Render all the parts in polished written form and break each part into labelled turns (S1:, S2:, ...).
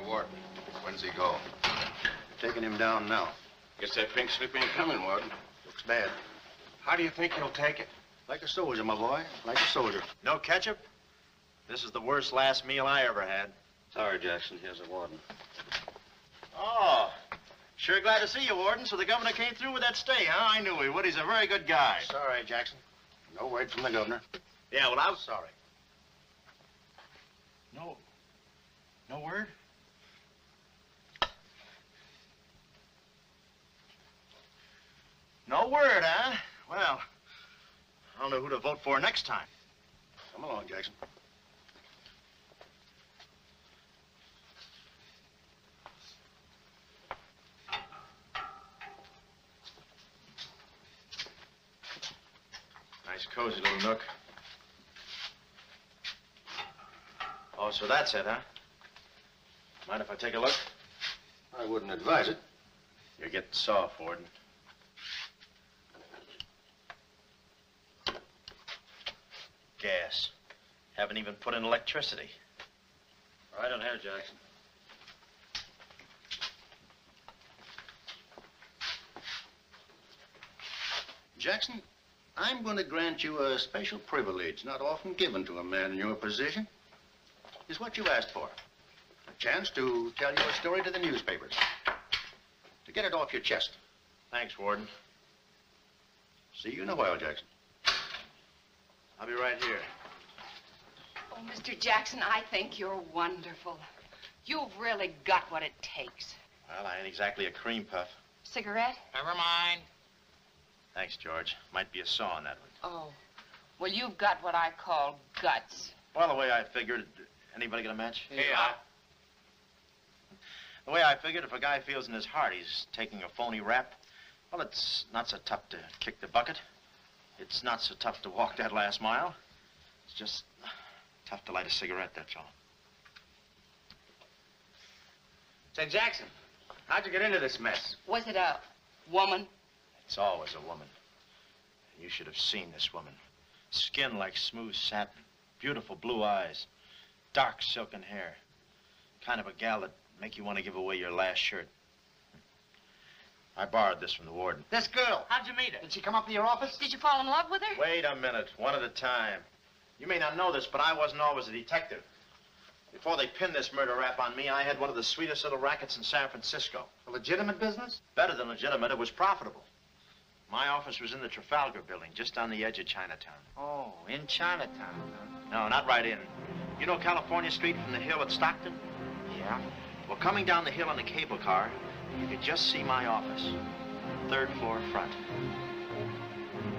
S1: Warden. When's he go?
S2: Taking him down now.
S1: Guess that pink slip ain't coming, Warden.
S2: Looks bad.
S1: How do you think he'll take it?
S2: Like a soldier, my boy. Like a soldier.
S3: No ketchup? This is the worst last meal I ever had.
S2: Sorry, Jackson. Here's the warden.
S3: Oh, sure glad to see you, Warden. So the governor came through with that stay, huh? I knew he would. He's a very good guy.
S2: Sorry, Jackson. No word from the governor.
S3: Yeah, well, I'm sorry. No word? No word, huh? Well, I don't know who to vote for next time.
S2: Come along, Jackson.
S3: Nice, cozy little nook. Oh, so that's it, huh? Mind if I take a look?
S2: I wouldn't advise it.
S3: You're getting soft, Warden. Gas. Haven't even put in electricity.
S2: Right on here, Jackson. Jackson, I'm going to grant you a special privilege not often given to a man in your position. It's what you asked for. A chance to tell your story to the newspapers. To get it off your chest.
S3: Thanks, Warden.
S2: See you in a while, Jackson.
S3: I'll be right here.
S4: Oh, Mr. Jackson, I think you're wonderful. You've really got what it takes.
S3: Well, I ain't exactly a cream puff.
S4: Cigarette?
S1: Never mind.
S3: Thanks, George. Might be a saw in that one.
S4: Oh, well, you've got what I call guts.
S3: Well, the way I figured... Anybody get a match?
S1: Yeah.
S3: The way I figured, if a guy feels in his heart he's taking a phony rap, well, it's not so tough to kick the bucket. It's not so tough to walk that last mile. It's just tough to light a cigarette, that's all.
S1: Say, Jackson, how'd you get into this mess?
S4: Was it a woman?
S3: It's always a woman. You should have seen this woman. Skin like smooth satin, beautiful blue eyes, dark silken hair. Kind of a gal that'd make you want to give away your last shirt. I borrowed this from the warden.
S1: This girl, how'd you meet her? Did she come up to your office?
S4: Did you fall in love with her?
S3: Wait a minute, one at a time. You may not know this, but I wasn't always a detective. Before they pinned this murder rap on me, I had one of the sweetest little rackets in San Francisco.
S1: A legitimate business?
S3: Better than legitimate, it was profitable. My office was in the Trafalgar building, just on the edge of Chinatown.
S1: Oh, in Chinatown, huh?
S3: No, not right in. You know California Street from the hill at Stockton?
S1: Yeah.
S3: Well, coming down the hill on the cable car, you could just see my office. Third floor front.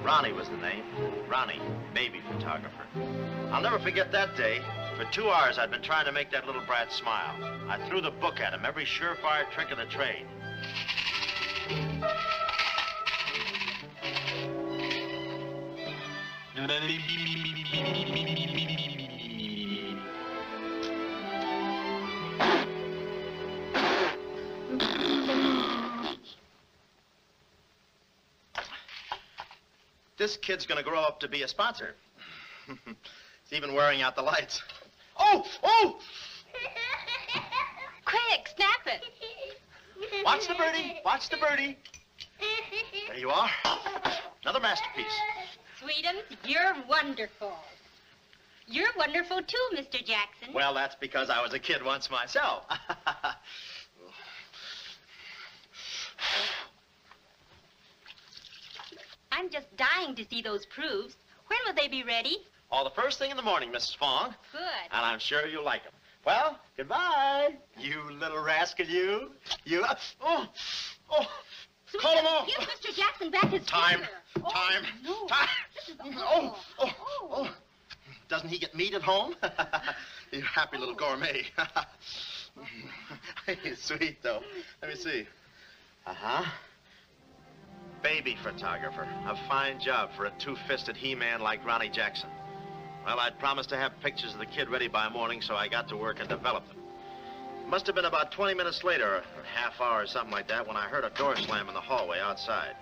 S3: Ronnie was the name. Ronnie, baby photographer. I'll never forget that day. For 2 hours, I'd been trying to make that little brat smile. I threw the book at him, every surefire trick of the trade. This kid's gonna grow up to be a sponsor. He's even wearing out the lights. Oh! Oh!
S4: Quick, snap it.
S3: Watch the birdie. Watch the birdie. There you are. Another masterpiece.
S5: Sweetums, you're wonderful. You're wonderful too, Mr. Jackson.
S3: Well, that's because I was a kid once myself.
S5: I'm just dying to see those proofs. When will they be ready?
S3: Oh, the first thing in the morning, Mrs. Fong.
S5: Good.
S3: And I'm sure you'll like them. Well, goodbye. You little rascal, you. You. Oh.
S5: Sweetums,
S3: Call him off.
S5: give Mr. Jackson back his
S3: Time.
S5: finger. Oh,
S3: Time.
S5: no.
S3: Time.
S5: This is awful.
S3: Oh. Doesn't he get meat at home? You happy little gourmet. He's sweet, though. Let me see. Uh-huh. Baby photographer. A fine job for a two-fisted he-man like Ronnie Jackson. Well, I'd promised to have pictures of the kid ready by morning, so I got to work and developed them. It must have been about 20 minutes later, or a half hour or something like that, when I heard a door slam in the hallway outside.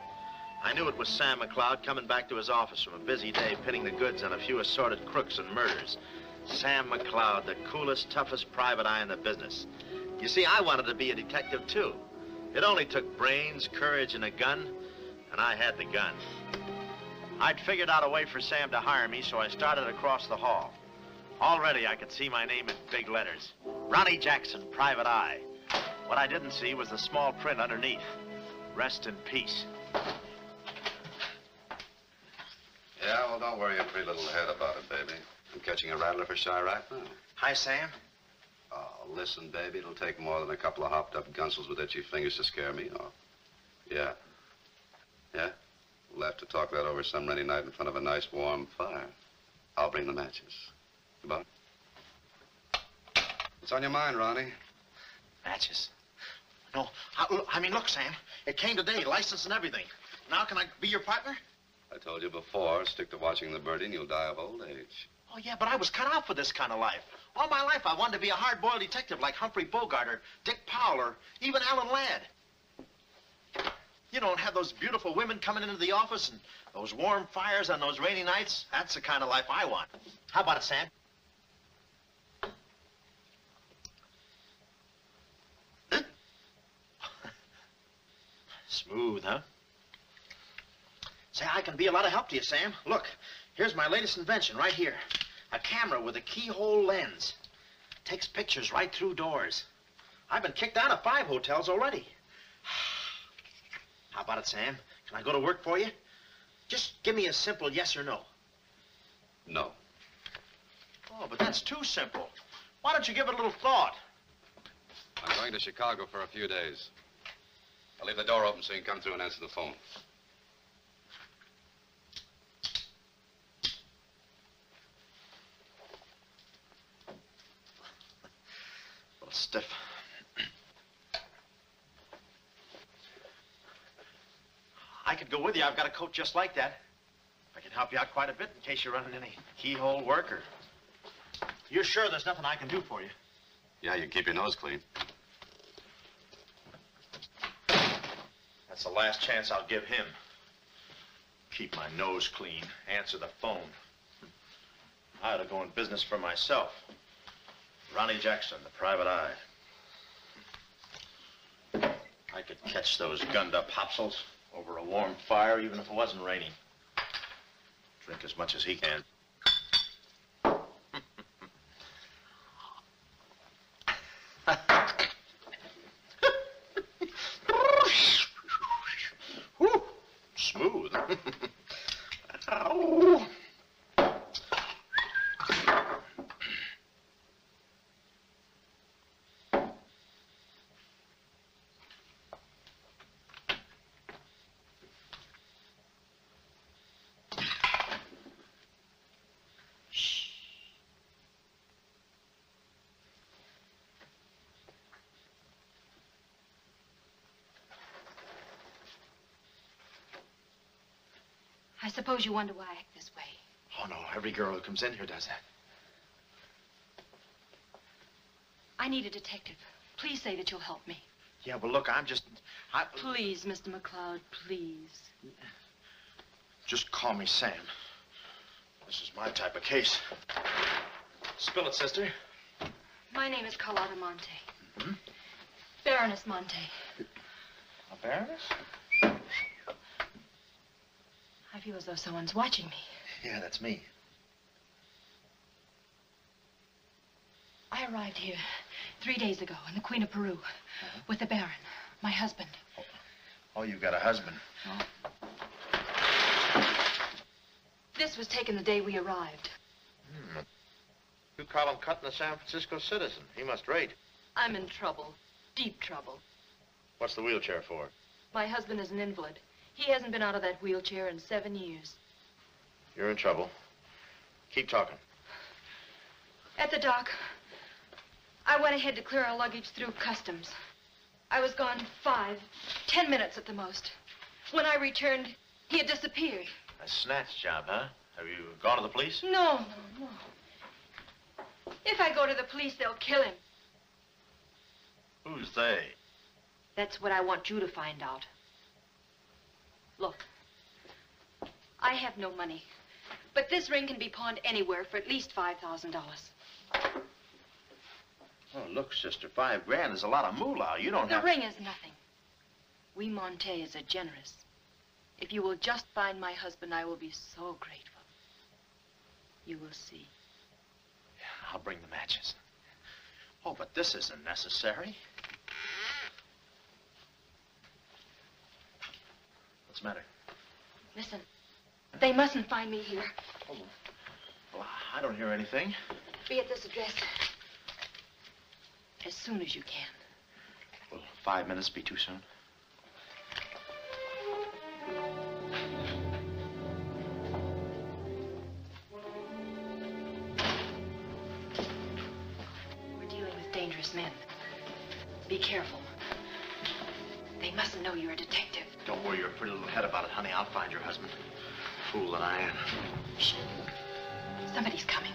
S3: I knew it was Sam McCloud coming back to his office from a busy day pitting the goods on a few assorted crooks and murders. Sam McCloud, the coolest, toughest private eye in the business. You see, I wanted to be a detective, too. It only took brains, courage, and a gun, and I had the gun. I'd figured out a way for Sam to hire me, so I started across the hall. Already, I could see my name in big letters. Ronnie Jackson, Private Eye. What I didn't see was the small print underneath. Rest in peace.
S6: Yeah, well, don't worry your pretty little head about it, baby. I'm catching a rattler for shy right now.
S3: Hi, Sam.
S6: Oh, listen, baby, it'll take more than a couple of hopped-up gunsels with itchy fingers to scare me off. Yeah. Yeah? We'll have to talk that over some rainy night in front of a nice warm fire. I'll bring the matches. Goodbye. What's on your mind, Ronnie?
S3: Matches. No, I mean, look, Sam. It came today, license and everything. Now can I be your partner?
S6: I told you before, stick to watching the birdie and you'll die of old age.
S3: Oh, yeah, but I was cut out for this kind of life. All my life, I wanted to be a hard-boiled detective like Humphrey Bogart or Dick Powell or even Alan Ladd. You don't have those beautiful women coming into the office and those warm fires on those rainy nights. That's the kind of life I want. How about it, Sam? Smooth, huh? Say, I can be a lot of help to you, Sam. Look, here's my latest invention right here. A camera with a keyhole lens. Takes pictures right through doors. I've been kicked out of 5 hotels already. How about it, Sam? Can I go to work for you? Just give me a simple yes or no.
S6: No.
S3: Oh, but that's too simple. Why don't you give it a little thought?
S6: I'm going to Chicago for a few days. I'll leave the door open so you can come through and answer the phone.
S3: A little stiff. I could go with you. I've got a coat just like that. I can help you out quite a bit in case you're running any keyhole work or... You're sure there's nothing I can do for you?
S6: Yeah, you keep your nose clean.
S3: That's the last chance I'll give him. Keep my nose clean. Answer the phone. I ought to go in business for myself. Ronnie Jackson, the Private Eye. I could catch those gunned-up hopsels over a warm fire, even if it wasn't raining. Drink as much as he can. Whew, smooth. Ow.
S4: I suppose you wonder why I act this way.
S3: Oh, no, every girl who comes in here does that.
S4: I need a detective. Please say that you'll help me.
S3: Yeah, well, look,
S4: Please, Mr. McCloud, please.
S3: Just call me Sam. This is my type of case. Spill it, sister.
S4: My name is Carlotta Monte.
S3: Mm-hmm.
S4: Baroness Monte.
S3: A baroness?
S4: I feel as though someone's watching me.
S3: Yeah, that's me.
S4: I arrived here 3 days ago in the Queen of Peru with the Baron, my husband.
S3: Oh, you've got a husband.
S4: Oh. This was taken the day we arrived.
S3: You call him cutting a San Francisco citizen. He must rate.
S4: I'm in trouble, deep trouble.
S3: What's the wheelchair for?
S4: My husband is an invalid. He hasn't been out of that wheelchair in 7 years.
S3: You're in trouble. Keep talking.
S4: At the dock, I went ahead to clear our luggage through customs. I was gone 5, 10 minutes at the most. When I returned, he had disappeared.
S3: A snatch job, huh? Have you gone to the police?
S4: No. If I go to the police, they'll kill him.
S3: Who's they?
S4: That's what I want you to find out. Look, I have no money, but this ring can be pawned anywhere for at least $5,000.
S3: Oh, look, sister, $5 grand is a lot of moolah. You don't have...
S4: The ring is nothing. We Montes are generous. If you will just find my husband, I will be so grateful. You will see.
S3: Yeah, I'll bring the matches. Oh, but this isn't necessary. What's the matter?
S4: Listen, they mustn't find me here.
S3: Oh, well, I don't hear anything.
S4: Be at this address as soon as you can.
S3: Will 5 minutes be too soon?
S4: We're dealing with dangerous men. Be careful. They mustn't know you're a detective.
S3: Don't worry your pretty little head about it, honey. I'll find your husband. Fool that I am.
S4: Shh. Somebody's coming.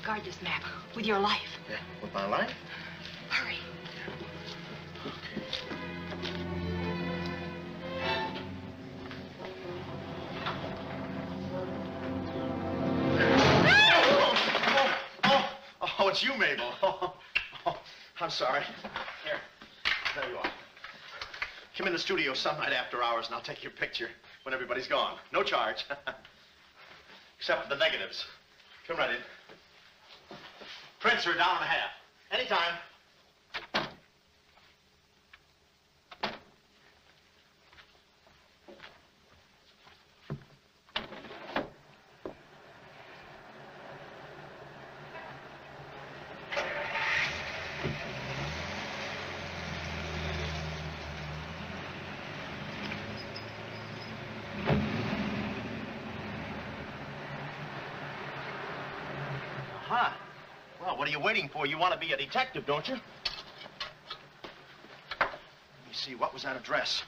S4: Guard this map with your life.
S3: Yeah, with my life?
S4: Hurry.
S3: Oh, it's you, Mabel. I'm sorry. Here, there you are. Come in the studio some night after hours and I'll take your picture when everybody's gone. No charge. Except for the negatives. Come right in. Prints are $1.50. Anytime. Aha. Well, what are you waiting for? You want to be a detective, don't you? Let me see, what was that address?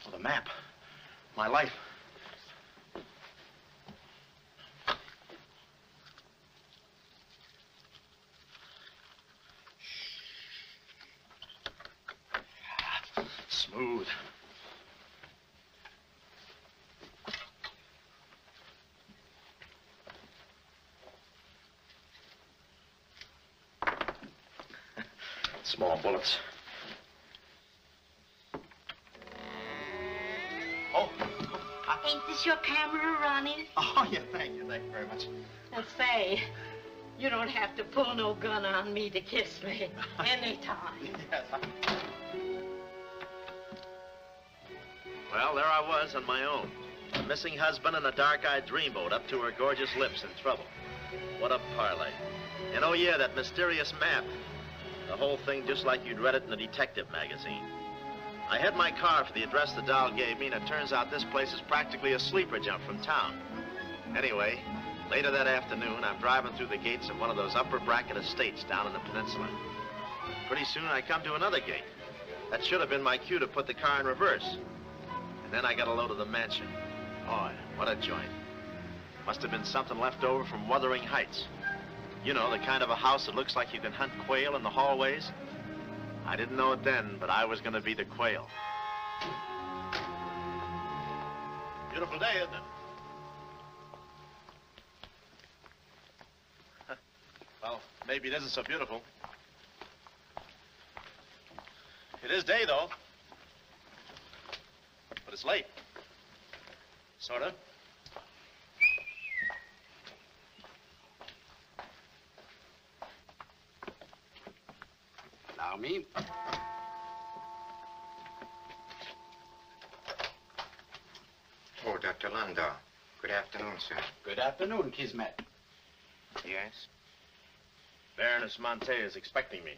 S3: Oh, the map. My life. Smooth. Small bullets. Oh.
S5: Ain't this your camera, Ronnie?
S3: Oh, yeah, thank you very much.
S7: And say, you don't have to pull no gun on me to kiss me anytime.
S3: Yes. Well, there I was on my own. A missing husband and a dark-eyed dreamboat up to her gorgeous lips in trouble. What a parlay. And oh, yeah, that mysterious map. The whole thing just like you'd read it in a detective magazine. I had my car for the address the doll gave me, and it turns out this place is practically a sleeper jump from town. Anyway, later that afternoon, I'm driving through the gates of one of those upper bracket estates down in the peninsula. Pretty soon, I come to another gate. That should have been my cue to put the car in reverse. And then I got a load of the mansion. Boy, what a joint. Must have been something left over from Wuthering Heights. You know, the kind of a house that looks like you can hunt quail in the hallways. I didn't know it then, but I was going to be the quail. Beautiful day, isn't it? Well, maybe it isn't so beautiful. It is day, though. But it's late. Sort of.
S6: Allow me.
S8: Oh, Dr. Landau. Good afternoon, sir.
S1: Good afternoon, Kismet.
S8: Yes?
S3: Baroness Monte is expecting me.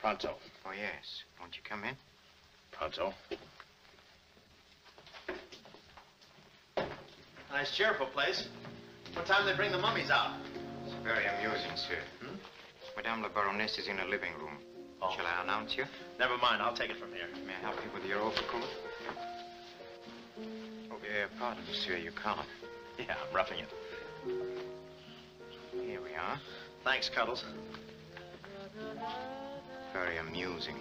S3: Pronto.
S8: Oh, yes. Won't you come in?
S3: Pronto. Nice, cheerful place. What time do they bring the mummies out?
S8: It's very amusing, sir. Madame la Baroness is in the living room.
S3: Oh.
S8: Shall I announce you?
S3: Never mind, I'll take it from here.
S8: May I help you with your overcoat? Oh, pardon, monsieur, your collar.
S3: Yeah, I'm roughing it.
S8: Here we are.
S3: Thanks, Cuddles.
S8: Very amusing.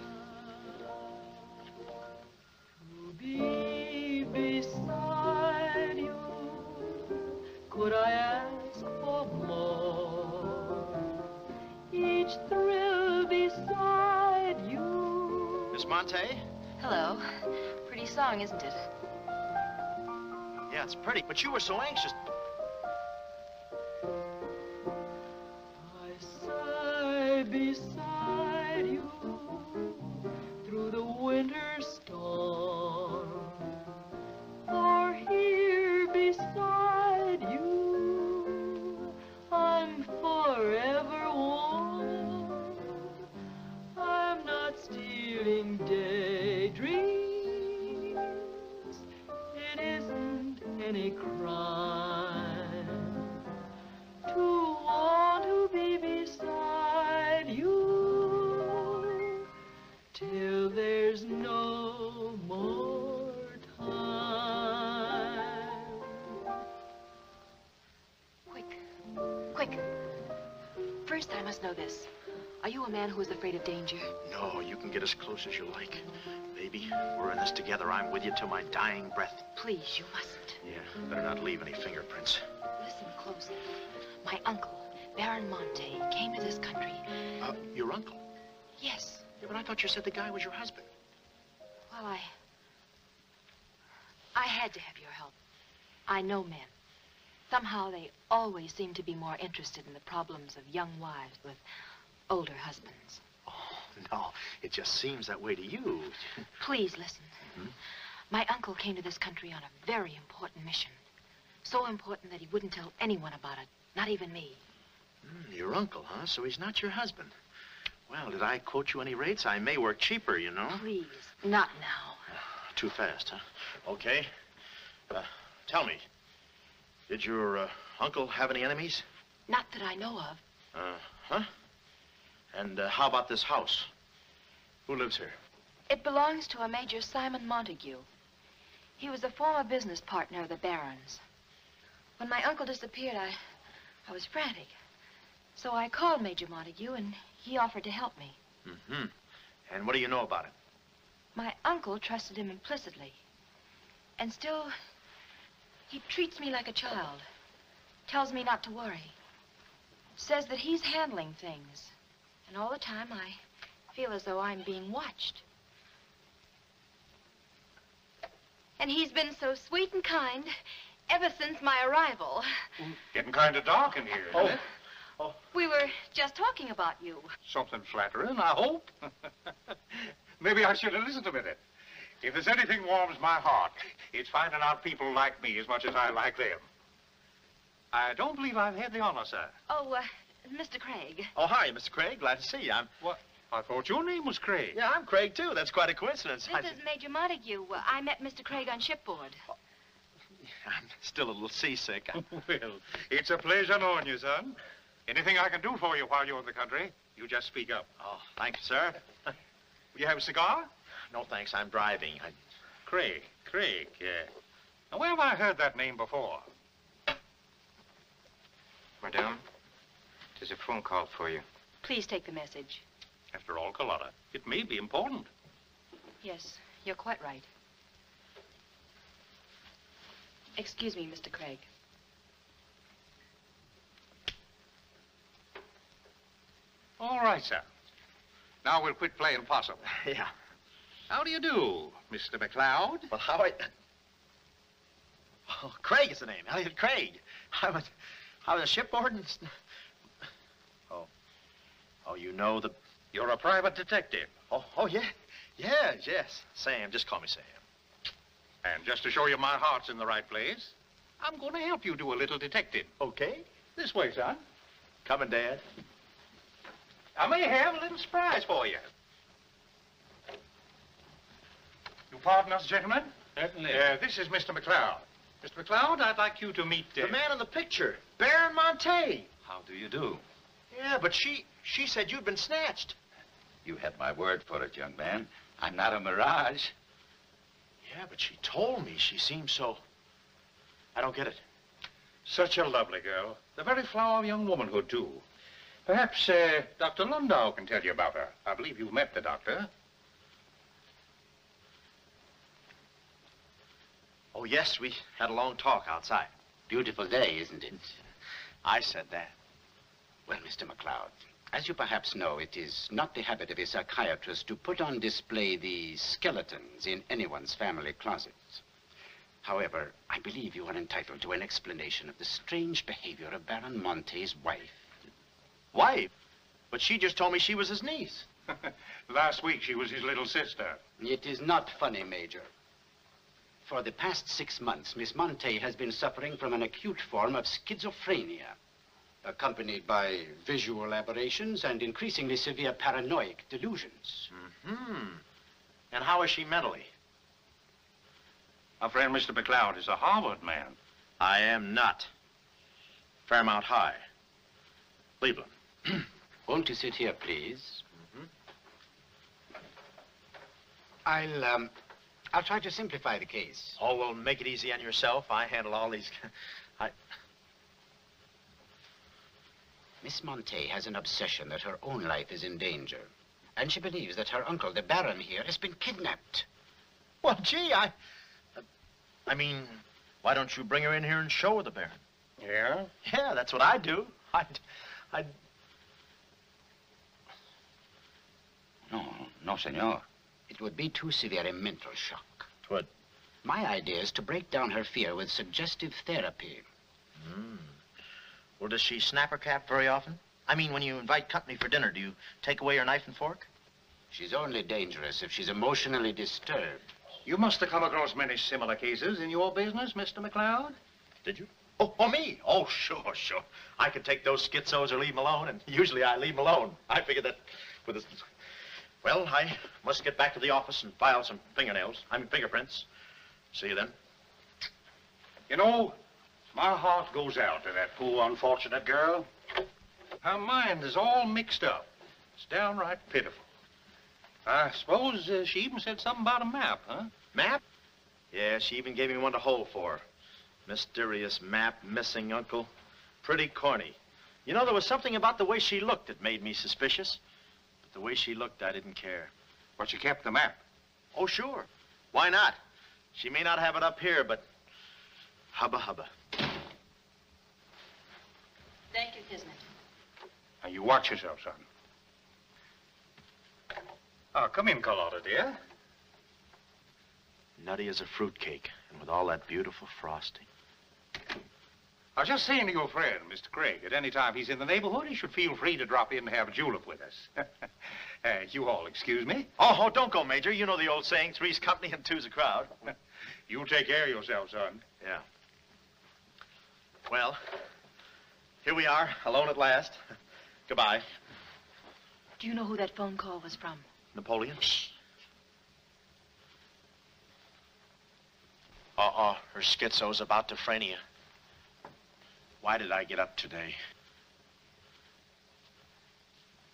S7: To be beside you
S9: could I ask for more? Each thrill beside you.
S3: Miss Monte?
S4: Hello. Pretty song, isn't it?
S3: Yeah, it's pretty, but you were so anxious.
S9: I sigh beside you through the winter storm. For here beside you, I'm forever warm. I'm not stealing daydreams. It isn't any crime to want to be beside you till there's no more time.
S4: Quick. First, I must know this. Are you a man who is afraid of danger?
S3: No, you can get as close as you like. Baby, we're in this together. I'm with you till my dying breath.
S4: Please, you mustn't.
S3: Yeah, better not leave any fingerprints.
S4: Listen closely. My uncle, Baron Monte, came to this country.
S3: Your uncle?
S4: Yes.
S3: Yeah, but I thought you said the guy was your husband.
S4: Well, I had to have your help. I know men. Somehow they always seem to be more interested in the problems of young wives with older husbands.
S3: Oh, no, it just seems that way to you.
S4: Please listen. My uncle came to this country on a very important mission. So important that he wouldn't tell anyone about it, not even me.
S3: Your uncle, huh? So he's not your husband. Well, did I quote you any rates? I may work cheaper, you know.
S4: Please, not now.
S3: Too fast, huh? Okay. Tell me, did your uncle have any enemies?
S4: Not that I know of.
S3: Huh? And how about this house? Who lives here?
S4: It belongs to a Major Simon Montague. He was a former business partner of the Baron's. When my uncle disappeared, I was frantic. So I called Major Montague, and he offered to help me.
S3: And what do you know about it?
S4: My uncle trusted him implicitly. And still, he treats me like a child. Tells me not to worry. Says that he's handling things. And all the time, I feel as though I'm being watched. And he's been so sweet and kind ever since my arrival.
S10: Getting kind of dark in here, isn't it?
S4: We were just talking about you.
S10: Something flattering, I hope. Maybe I should have listened a minute. If there's anything warms my heart, it's finding out people like me as much as I like them. I don't believe I've had the honor, sir.
S4: Oh, Mr. Craig.
S3: Oh, hi, Mr. Craig. Glad to see you.
S10: What? I thought your name was Craig.
S3: Yeah, I'm Craig, too. That's quite a coincidence.
S4: This is Major Montague. I met Mr. Craig on shipboard.
S3: I'm still a little seasick.
S10: Well, it's a pleasure knowing you, son. Anything I can do for you while you're in the country, you just speak up.
S3: Oh, thank you, sir.
S10: Will you have a cigar?
S3: No, thanks. I'm driving.
S10: Craig, yeah. Now, where have I heard that name before?
S8: Madame, there's a phone call for you.
S4: Please take the message.
S10: After all, Carlotta, it may be important.
S4: Yes, you're quite right. Excuse me, Mr. Craig.
S10: All right, sir. Now we'll quit playing possum.
S3: Yeah.
S10: How do you do, Mr. McCloud?
S3: Well, how I... Oh, Craig is the name. Elliot Craig. I was shipboard and... Oh, you know the...
S10: You're a private detective.
S3: Oh, yeah. Yes. Sam. Just call me Sam.
S10: And just to show you my heart's in the right place, I'm going to help you do a little detective.
S3: Okay.
S10: This way, son.
S3: Coming, Dad.
S10: I may have a little surprise for you. You pardon us, gentlemen?
S11: Certainly.
S10: This is Mr. McCloud. Mr. McCloud, I'd like you to meet...
S3: The man in the picture. Baron Monte.
S11: How do you do?
S3: Yeah, but she said you'd been snatched.
S11: You had my word for it, young man. I'm not a mirage.
S3: Yeah, but she told me. She seemed so... I don't get it.
S10: Such a lovely girl. The very flower of young womanhood, too. Perhaps Dr. Lundau can tell you about her. I believe you've met the doctor.
S3: Oh, yes, we had a long talk outside.
S11: Beautiful day, isn't it?
S3: I said that.
S11: Well, Mr. McCloud, as you perhaps know, it is not the habit of a psychiatrist to put on display the skeletons in anyone's family closets. However, I believe you are entitled to an explanation of the strange behavior of Baron Monte's wife.
S3: Wife? But she just told me she was his niece.
S10: Last week, she was his little sister.
S11: It is not funny, Major. For the past 6 months, Miss Monte has been suffering from an acute form of schizophrenia, accompanied by visual aberrations and increasingly severe paranoid delusions.
S3: Mm-hmm. And how is she mentally?
S10: Our friend Mr. McCloud is a Harvard man.
S3: I am not. Fairmount High. Cleveland.
S11: Won't you sit here, please?
S3: Mm-hmm.
S11: I'll try to simplify the case.
S3: Oh, well, make it easy on yourself. I handle all these...
S11: Miss Monte has an obsession that her own life is in danger. And she believes that her uncle, the Baron here, has been kidnapped.
S3: Well, gee, I mean, why don't you bring her in here and show her the Baron?
S10: Yeah?
S3: Yeah, that's what I'd do.
S11: No, senor. It would be too severe a mental shock.
S3: Twould.
S11: My idea is to break down her fear with suggestive therapy.
S3: Well, does she snap her cap very often? I mean, when you invite company for dinner, do you take away her knife and fork?
S11: She's only dangerous if she's emotionally disturbed.
S10: You must have come across many similar cases in your business, Mr. McCloud.
S3: Did you? Oh, me? Oh, sure. I could take those schizos or leave them alone, and usually I leave them alone. I figured that with this... Well, I must get back to the office and file some fingerprints. See you then.
S10: You know, my heart goes out to that poor, unfortunate girl. Her mind is all mixed up. It's downright pitiful. I suppose she even said something about a map, huh?
S3: Map? Yeah, she even gave me one to hold for. Mysterious map, missing uncle. Pretty corny. You know, there was something about the way she looked that made me suspicious. But the way she looked, I didn't care.
S10: But she kept the map.
S3: Oh, sure. Why not? She may not have it up here, but hubba hubba.
S4: Thank you, Kismet.
S10: Now, you watch yourself, son. Oh, come in, Carlotta, dear.
S3: Nutty as a fruitcake, and with all that beautiful frosting.
S10: I was just saying to your friend, Mr. Craig, at any time he's in the neighborhood, he should feel free to drop in and have a julep with us. You all excuse me?
S3: Oh, don't go, Major. You know the old saying, three's company and two's a crowd.
S10: You'll take care of yourself, son.
S3: Yeah. Well, here we are, alone at last. Goodbye.
S4: Do you know who that phone call was from?
S3: Napoleon? Shh. Her schizo's about to frania. Why did I get up today?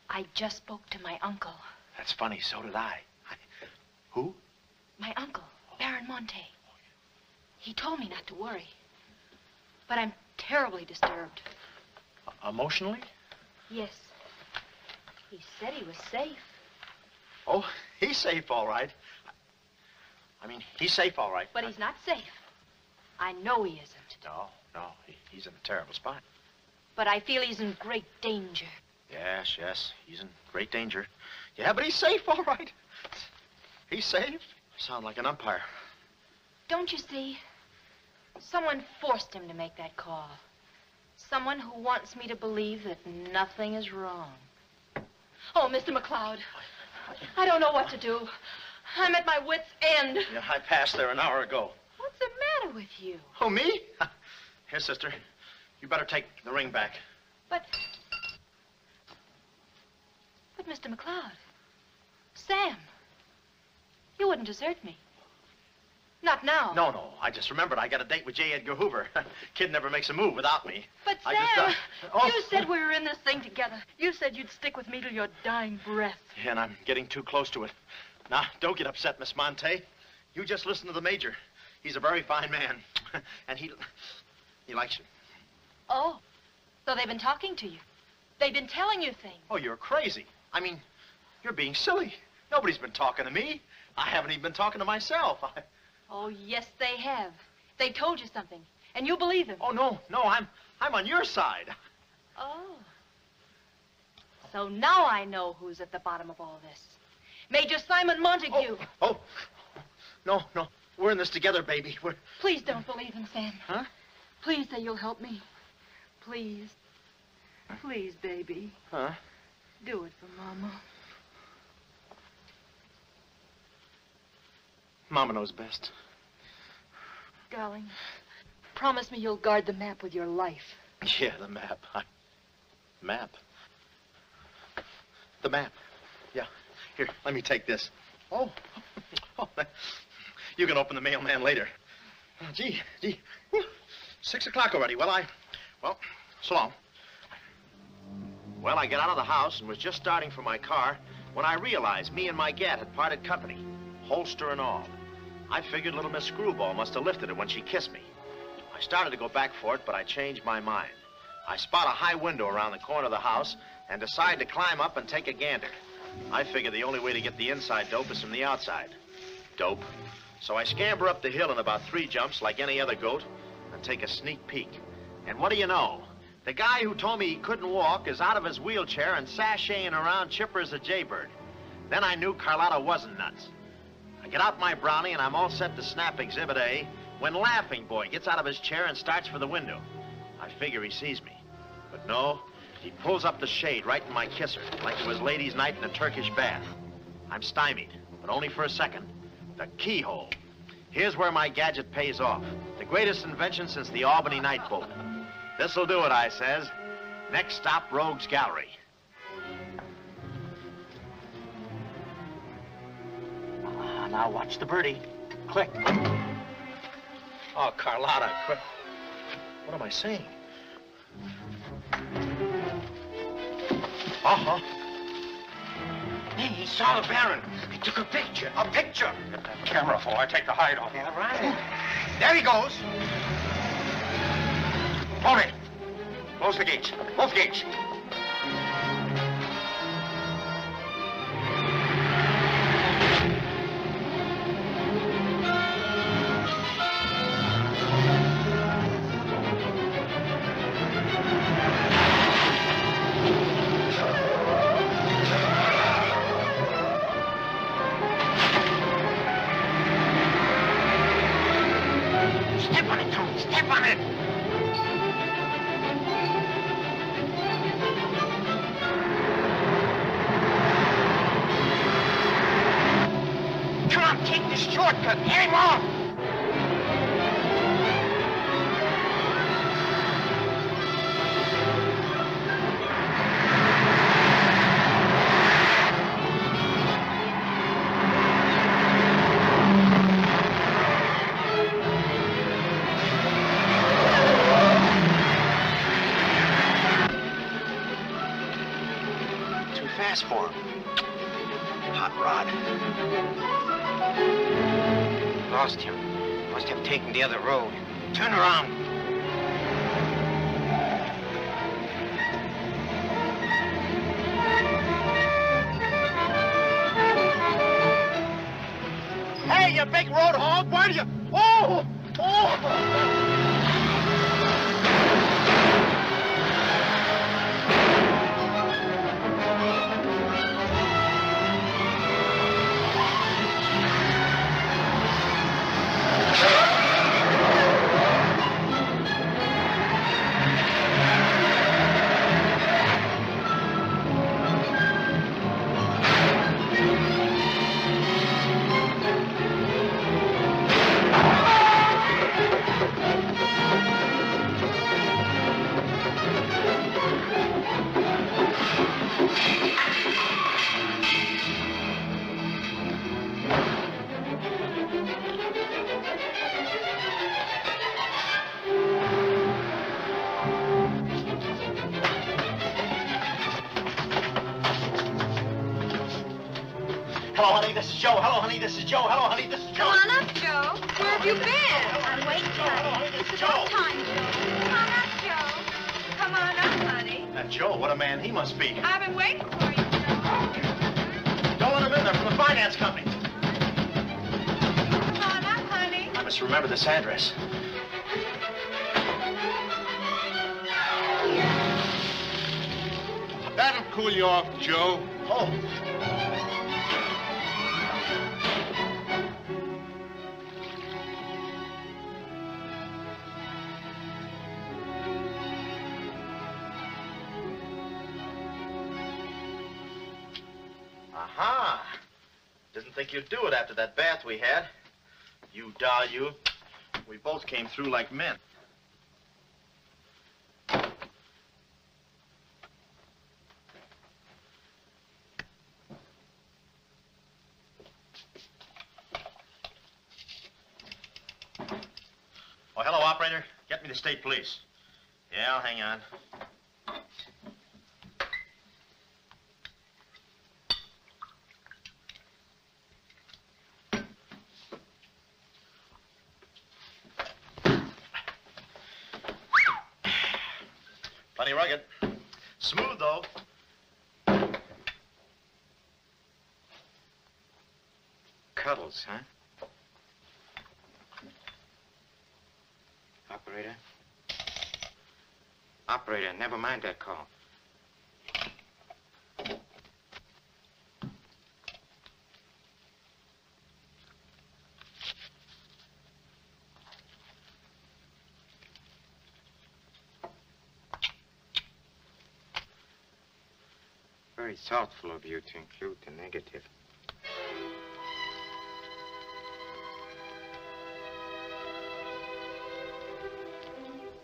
S4: I just spoke to my uncle.
S3: That's funny, so did I. Who?
S4: My uncle, Baron Monte. He told me not to worry. But I'm terribly disturbed.
S3: Emotionally?
S4: Yes. He said he was safe.
S3: Oh, he's safe, all right. I mean, he's safe, all right.
S4: But he's not safe. I know he isn't.
S3: No, he's in a terrible spot.
S4: But I feel he's in great danger.
S3: Yes, he's in great danger. Yeah, but he's safe, all right. He's safe. Sound like an umpire.
S4: Don't you see? Someone forced him to make that call. Someone who wants me to believe that nothing is wrong. Oh, Mr. McCloud, I don't know what to do. I'm at my wit's end.
S3: Yeah, I passed there an hour ago.
S4: What's the matter with you?
S3: Oh, me? Here, sister. You better take the ring back.
S4: But Mr. McCloud, Sam, you wouldn't desert me. Not now.
S3: No. I just remembered I got a date with J. Edgar Hoover. Kid never makes a move without me.
S4: But Sam, you said we were in this thing together. You said you'd stick with me till your dying breath.
S3: Yeah, and I'm getting too close to it. Now, don't get upset, Miss Monte. You just listen to the Major. He's a very fine man. And he likes you.
S4: Oh, so they've been talking to you. They've been telling you things.
S3: Oh, you're crazy. I mean, you're being silly. Nobody's been talking to me. I haven't even been talking to myself.
S4: Oh, yes, they have. They told you something. And you believe him?
S3: Oh, no, I'm on your side.
S4: Oh. So now I know who's at the bottom of all this. Major Simon Montague.
S3: Oh, no. We're in this together, baby.
S4: Please don't believe him, Sam.
S3: Huh?
S4: Please say you'll help me. Please. Please, baby.
S3: Huh?
S4: Do it for Mama.
S3: Mama knows best.
S4: Darling, promise me you'll guard the map with your life.
S3: Yeah, the map. Map? The map. Yeah. Here, let me take this. Oh. You can open the mailman later. Oh, gee. Whew. 6 o'clock already. Well, so long. Well, I got out of the house and was just starting for my car when I realized me and my gat had parted company, holster and all. I figured little Miss Screwball must have lifted it when she kissed me. I started to go back for it, but I changed my mind. I spot a high window around the corner of the house and decide to climb up and take a gander. I figure the only way to get the inside dope is from the outside. Dope. So I scamper up the hill in about 3 jumps like any other goat and take a sneak peek. And what do you know? The guy who told me he couldn't walk is out of his wheelchair and sashaying around chipper as a jaybird. Then I knew Carlotta wasn't nuts. I get out my brownie and I'm all set to snap Exhibit A when Laughing Boy gets out of his chair and starts for the window. I figure he sees me. But no, he pulls up the shade right in my kisser, like it was ladies' night in a Turkish bath. I'm stymied, but only for a second. The keyhole. Here's where my gadget pays off. The greatest invention since the Albany night boat. This'll do it, I says. Next stop, Rogue's Gallery. Now watch the birdie. Click. Oh, Carlotta, quick. What am I saying? Uh-huh.
S11: Hey, he saw the Baron. He took a picture. A picture.
S10: Get that camera before I take the hide off.
S11: Yeah, right. There he goes.
S10: Hold it. Close the gates. Both gates.
S11: Step on it, Tony. Step on it. Come on, take this shortcut. Get him off. Too fast for him. Hot rod. Lost him. Must have taken the other road. Turn around.
S3: Hey, you big road hog, why do you... Oh! Hello, honey, this is Joe. Hello, honey, this is Joe. Hello, honey, this is Joe.
S4: Come on up, Joe. Where have you been?
S5: I'm waiting, honey.
S4: It's about time, Joe. Come on up, Joe. Come on up, honey.
S3: That Joe, what a man he must be.
S4: I've been waiting for you, Joe.
S3: Don't let him in. They're from the finance company.
S4: Come on up, honey.
S3: I must remember this address.
S12: cool you off, Joe.
S3: Oh. Aha! Didn't think you'd do it after that bath we had. You doll, you. We both came through like men. Oh, hello, operator. Get me the state police. Yeah, I'll hang on. Plenty rugged. Smooth, though.
S8: Cuddles, huh? Operator? Operator, never mind that call. Very thoughtful of you to include the negative.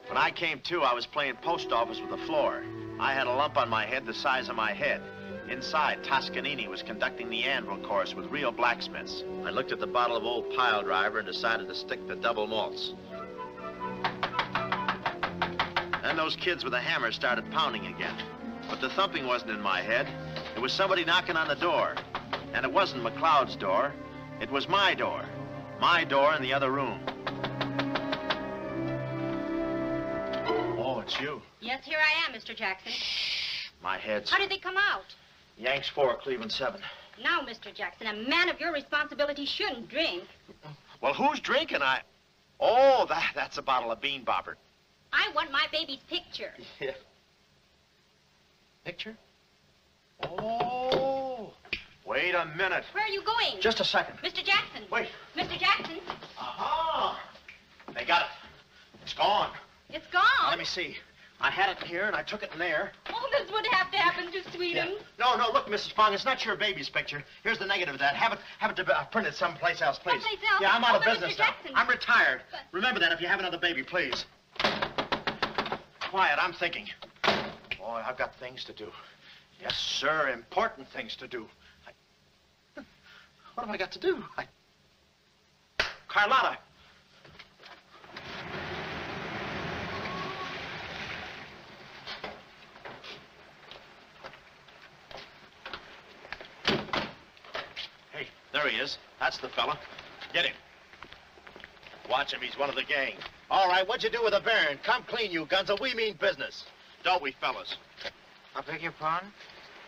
S3: When I came to, I was playing post office with the floor. I had a lump on my head the size of my head. Inside, Toscanini was conducting the anvil course with real blacksmiths. I looked at the bottle of old pile driver and decided to stick to double malts. Then those kids with a hammer started pounding again. But the thumping wasn't in my head. It was somebody knocking on the door. And it wasn't McCloud's door. It was my door. My door in the other room. Oh, it's you.
S5: Yes, here I am, Mr. Jackson.
S3: My head's...
S5: How did they come out?
S3: Yanks 4, Cleveland 7.
S5: Now, Mr. Jackson, a man of your responsibility shouldn't drink.
S3: Well, who's drinking? Oh, that's a bottle of Bean Bobber.
S5: I want my baby's picture.
S3: Yeah. Picture? Oh. Wait a minute.
S5: Where are you going?
S3: Just a second.
S5: Mr. Jackson.
S3: Wait.
S5: Mr. Jackson.
S3: Aha! They got it. It's gone.
S5: It's gone?
S3: Now, let me see. I had it here, and I took it in there.
S5: Oh, this would have to happen to Sweden.
S3: Yeah. No, look, Mrs. Fong, it's not your baby's picture. Here's the negative of that. Have it printed someplace else, please.
S5: Someplace else?
S3: Yeah, I'm out of
S5: but
S3: business
S5: Mr.
S3: now.
S5: Jackson.
S3: I'm retired. But... Remember that if you have another baby, please. Quiet, I'm thinking. Boy, I've got things to do. Yes, sir, important things to do. What have I got to do? Carlotta. Hey, there he is. That's the fella. Get him. Watch him. He's one of the gang. All right, what'd you do with the Baron? Come clean, you gunzo. We mean business. Don't we, fellas?
S8: I beg your pardon?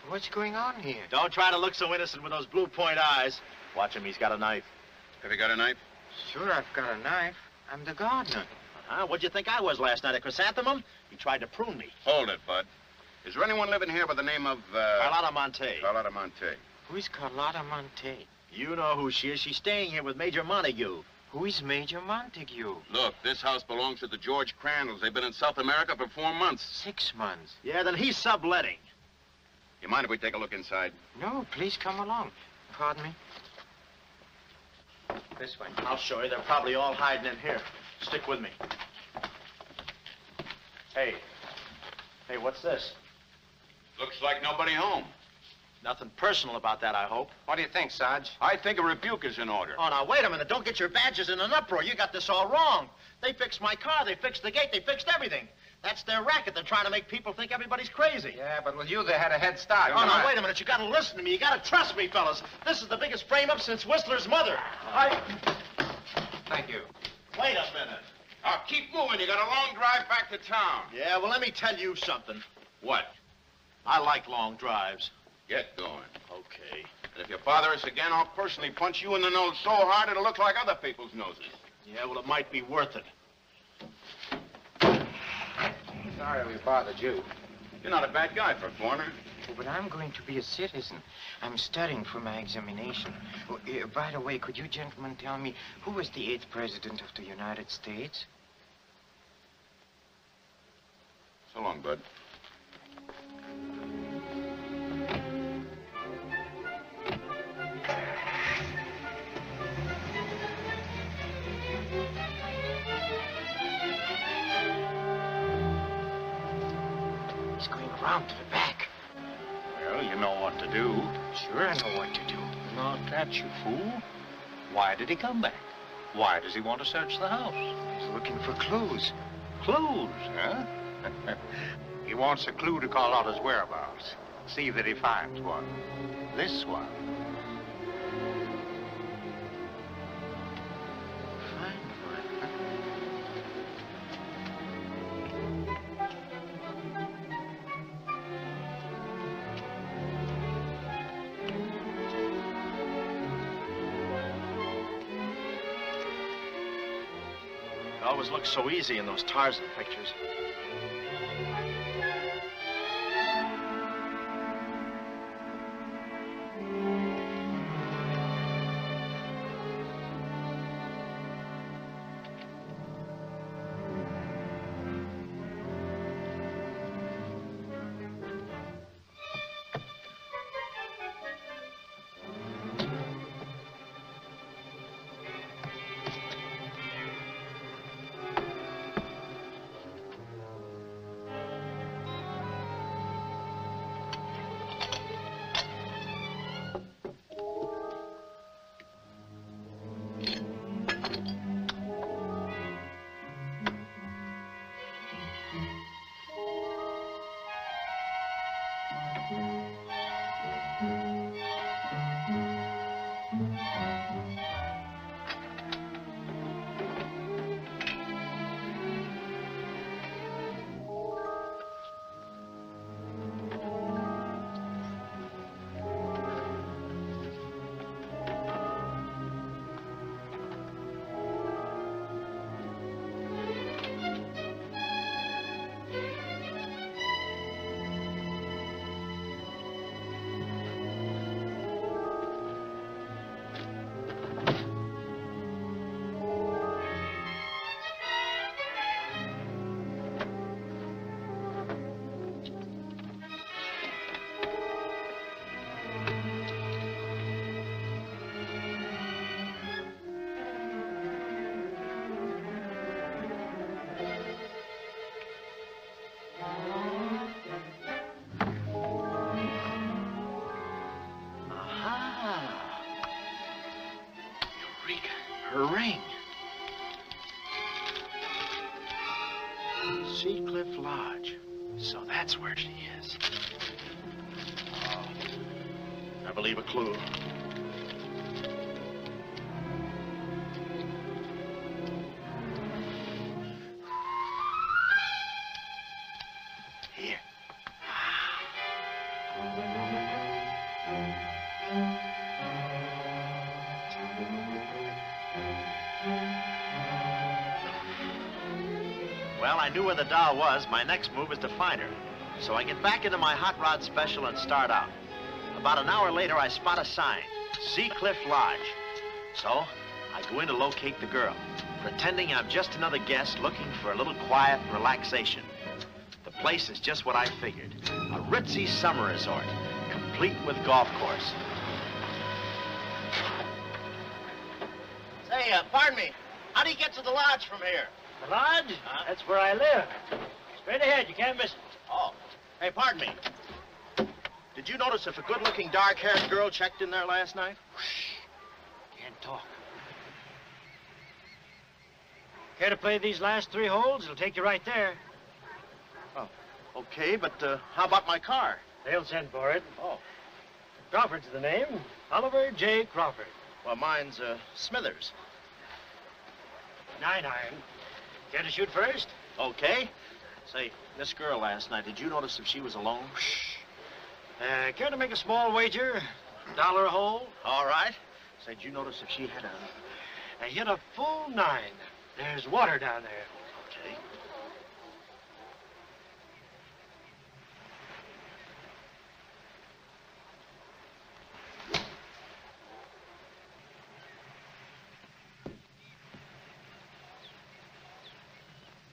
S8: What's going on here?
S3: Don't try to look so innocent with those blue point eyes. Watch him. He's got a knife.
S12: Have you got a knife?
S8: Sure, I've got a knife. I'm the gardener.
S3: What'd you think I was last night, a chrysanthemum? He tried to prune me.
S12: Hold it, Bud. Is there anyone living here by the name of,
S3: Carlotta Monte.
S12: Carlotta Monte.
S8: Who's Carlotta Monte?
S3: You know who she is. She's staying here with Major Montague.
S8: Who is Major Montague?
S12: Look, this house belongs to the George Crandalls. They've been in South America for 4 months.
S8: 6 months.
S3: Yeah, then he's subletting.
S12: You mind if we take a look inside?
S8: No, please come along. Pardon me? This way.
S3: I'll show you. They're probably all hiding in here. Stick with me. Hey, what's this?
S12: Looks like nobody home.
S3: Nothing personal about that, I hope.
S8: What do you think, Sarge?
S12: I think a rebuke is in order.
S3: Oh, now, wait a minute. Don't get your badges in an uproar. You got this all wrong. They fixed my car. They fixed the gate. They fixed everything. That's their racket. They're trying to make people think everybody's crazy.
S8: Yeah, but with you, they had a head start.
S3: Oh, now, wait a minute. You got to listen to me. You got to trust me, fellas. This is the biggest frame-up since Whistler's mother.
S8: Thank you.
S3: Wait a minute.
S12: Now, keep moving. You got a long drive back to town.
S3: Yeah, well, let me tell you something.
S12: What?
S3: I like long drives.
S12: Get going.
S3: Okay.
S12: And if you bother us again, I'll personally punch you in the nose so hard it'll look like other people's noses.
S3: Yeah, well, it might be worth it.
S8: Sorry we bothered you.
S12: You're not a bad guy for a foreigner.
S8: Oh, but I'm going to be a citizen. I'm studying for my examination. Oh, by the way, could you gentlemen tell me who was the 8th president of the United States?
S12: So long, bud.
S8: He's going around to the back.
S10: Well, you know what to do.
S8: Sure, I know what to do.
S10: Not that, you fool. Why did he come back? Why does he want to search the house?
S8: He's looking for clues.
S10: Clues, huh? He wants a clue to call out his whereabouts. See that he finds one. This one.
S3: It always looks so easy in those Tarzan pictures. Her ring. Sea Cliff Lodge. So that's where she is. Oh, I believe a clue. Here. Well, I knew where the doll was. My next move is to find her. So I get back into my hot rod special and start out. About an hour later, I spot a sign, Sea Cliff Lodge. So I go in to locate the girl, pretending I'm just another guest looking for a little quiet relaxation. The place is just what I figured, a ritzy summer resort, complete with golf course.
S2: Say, pardon me, how do you get to the lodge from here?
S13: The lodge? That's where I live. Straight ahead, you can't miss it.
S2: Oh, hey, pardon me. Did you notice if a good-looking, dark-haired girl checked in there last night?
S13: Can't talk. Care to play these last 3 holes? It'll take you right there.
S2: Oh, okay, but how about my car?
S13: They'll send for it.
S2: Oh.
S13: Crawford's the name. Oliver J. Crawford.
S2: Well, mine's Smithers.
S13: 9-iron. Care to shoot first?
S2: Okay. Say, this girl last night, did you notice if she was alone?
S13: Care to make a small wager? $1 a hole?
S2: All right. Say, did you notice if she had a...
S13: I hit a full 9. There's water down there.
S2: Okay.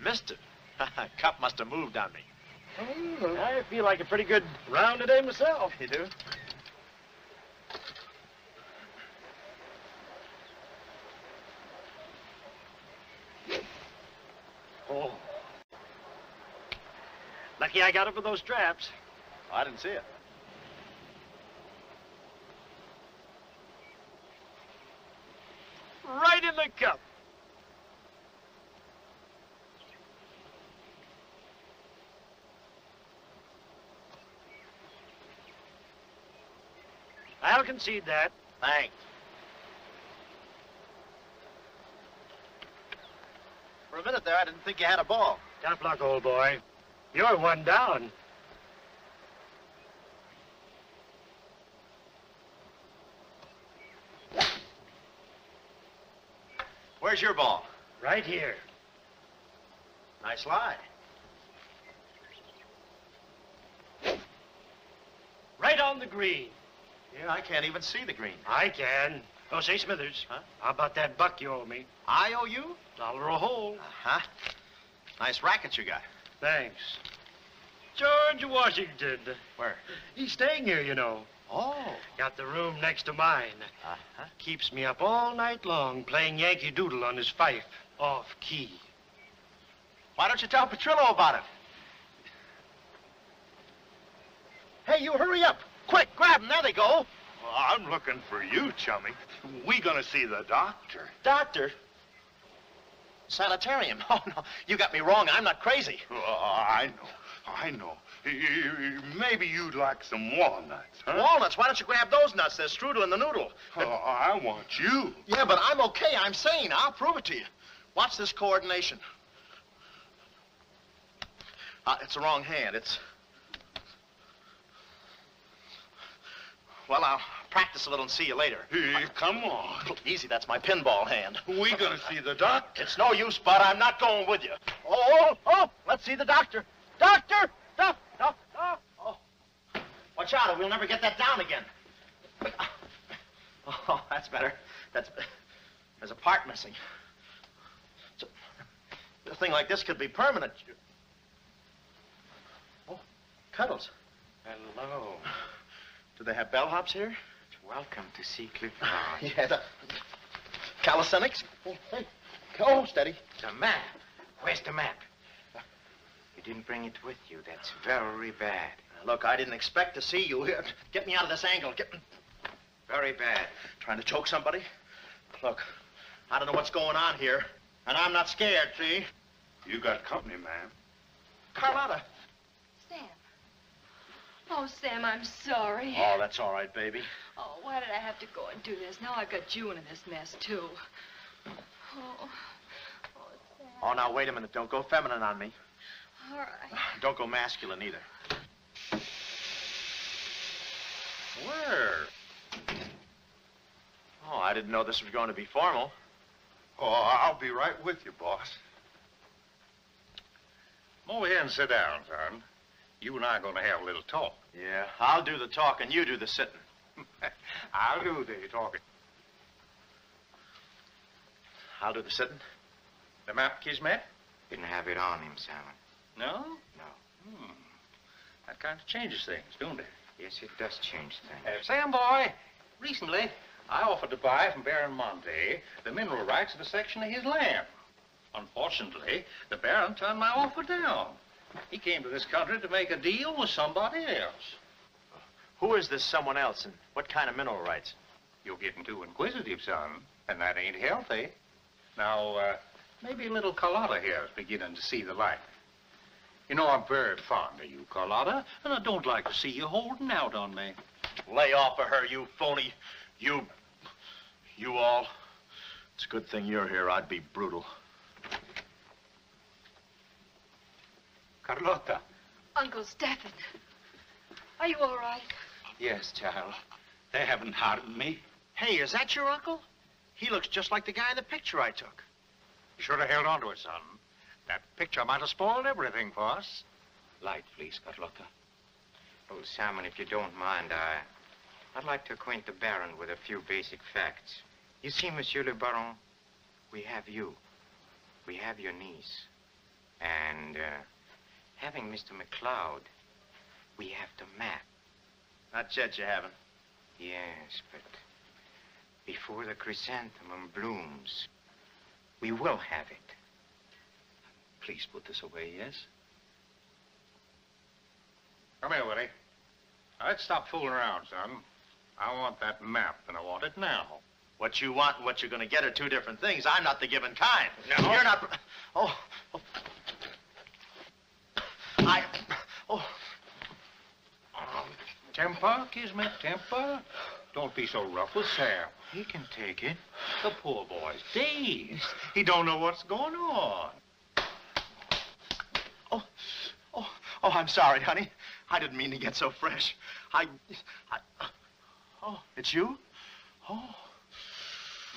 S3: Mister. Cup must have moved on me.
S13: I feel like a pretty good round today myself.
S3: You do?
S13: Oh. Lucky I got up with those straps.
S3: Oh, I didn't see it.
S13: Right in the cup. I'll concede that.
S3: Thanks. For a minute there, I didn't think you had a ball.
S13: Tough luck, old boy. You're one down.
S3: Where's your ball?
S13: Right here.
S3: Nice lie.
S13: Right on the green.
S3: Yeah, I can't even see the green.
S13: I can. Oh, say, Smithers.
S3: Huh?
S13: How about that buck you owe me?
S3: I owe you?
S13: $1 a hole.
S3: Uh-huh. Nice racket you got.
S13: Thanks. George Washington.
S3: Where?
S13: He's staying here, you know.
S3: Oh.
S13: Got the room next to mine.
S3: Uh-huh.
S13: Keeps me up all night long playing Yankee Doodle on his fife, off key.
S3: Why don't you tell Petrillo about it?
S12: Hey, you hurry up. Quick, grab them. There they go. Well, I'm looking for you, chummy. We gonna see the doctor.
S3: Doctor? Sanitarium. Oh, no. You got me wrong. I'm not crazy.
S12: Oh, I know. Maybe you'd like some walnuts, huh?
S3: Walnuts? Why don't you grab those nuts? There's strudel in the noodle.
S12: Oh, I want you.
S3: Yeah, but I'm okay. I'm sane. I'll prove it to you. Watch this coordination. It's the wrong hand. It's... Well, I'll practice a little and see you later.
S12: Hey, come on.
S3: Easy, that's my pinball hand.
S12: We gonna see the doctor.
S3: It's no use, Bud. I'm not going with you. Oh, let's see the doctor. Doctor! Oh. Watch out, or we'll never get that down again. Oh, that's better. There's a part missing. A thing like this could be permanent. Oh, Cuddles.
S8: Hello.
S3: Do they have bellhops here?
S8: Welcome to see Clifford.
S3: Yeah, the calisthenics. Hey. Oh, steady.
S8: The map. Where's the map? You didn't bring it with you. That's very bad.
S3: Look, I didn't expect to see you here. Get me out of this angle.
S8: Very bad.
S3: Trying to choke somebody? Look, I don't know what's going on here, and I'm not scared, see?
S12: You got company, ma'am.
S3: Carlotta.
S4: Sam. Oh, Sam, I'm sorry.
S3: Oh, that's all right, baby.
S4: Oh, why did I have to go and do this? Now I've got you into this mess, too. Oh, Sam.
S3: Oh, now, wait a minute. Don't go feminine on me.
S4: All right.
S3: Don't go masculine, either. Where? Oh, I didn't know this was going to be formal.
S12: Oh, I'll be right with you, boss.
S10: Come over here and sit down, son. You and I are going to have a little talk.
S3: Yeah, I'll do the talking, you do the sitting.
S10: I'll do the talking.
S3: I'll do the sitting.
S10: The map, Kismet?
S8: Didn't have it on him, Sam.
S10: No?
S8: No.
S10: That kind of changes things, don't it?
S8: Yes, it does change things.
S10: Sam, boy, recently I offered to buy from Baron Monte the mineral rights of a section of his land. Unfortunately, the Baron turned my offer down. He came to this country to make a deal with somebody else.
S3: Who is this someone else, and what kind of mineral rights?
S10: You're getting too inquisitive, son, and that ain't healthy. Now, maybe little Carlotta here is beginning to see the light. You know, I'm very fond of you, Carlotta, and I don't like to see you holding out on me.
S3: Lay off of her, you phony. You all. It's a good thing you're here. I'd be brutal.
S10: Carlotta.
S4: Uncle Stephen. Are you all right?
S11: Yes, child. They haven't harmed me.
S3: Hey, is that your uncle? He looks just like the guy in the picture I took.
S10: You should have held on to it, son. That picture might have spoiled everything for us.
S11: Light, please, Carlotta.
S8: Oh, Simon, if you don't mind, I'd like to acquaint the Baron with a few basic facts. You see, Monsieur le Baron, we have you. We have your niece. And, having Mr. McCloud, we have the map.
S3: Not yet, you haven't.
S8: Yes, but before the chrysanthemum blooms, we will have it.
S10: Please put this away, yes? Come here, Willie. Now, let's stop fooling around, son. I want that map, and I want it now.
S3: What you want and what you're going to get are two different things. I'm not the given kind.
S10: No.
S3: You're not... Oh.
S10: Temper, Kismet, temper. Don't be so rough with Sam. He can take it. The poor boy's dazed. He don't know what's going on.
S3: Oh, I'm sorry, honey. I didn't mean to get so fresh. Oh, it's you? Oh.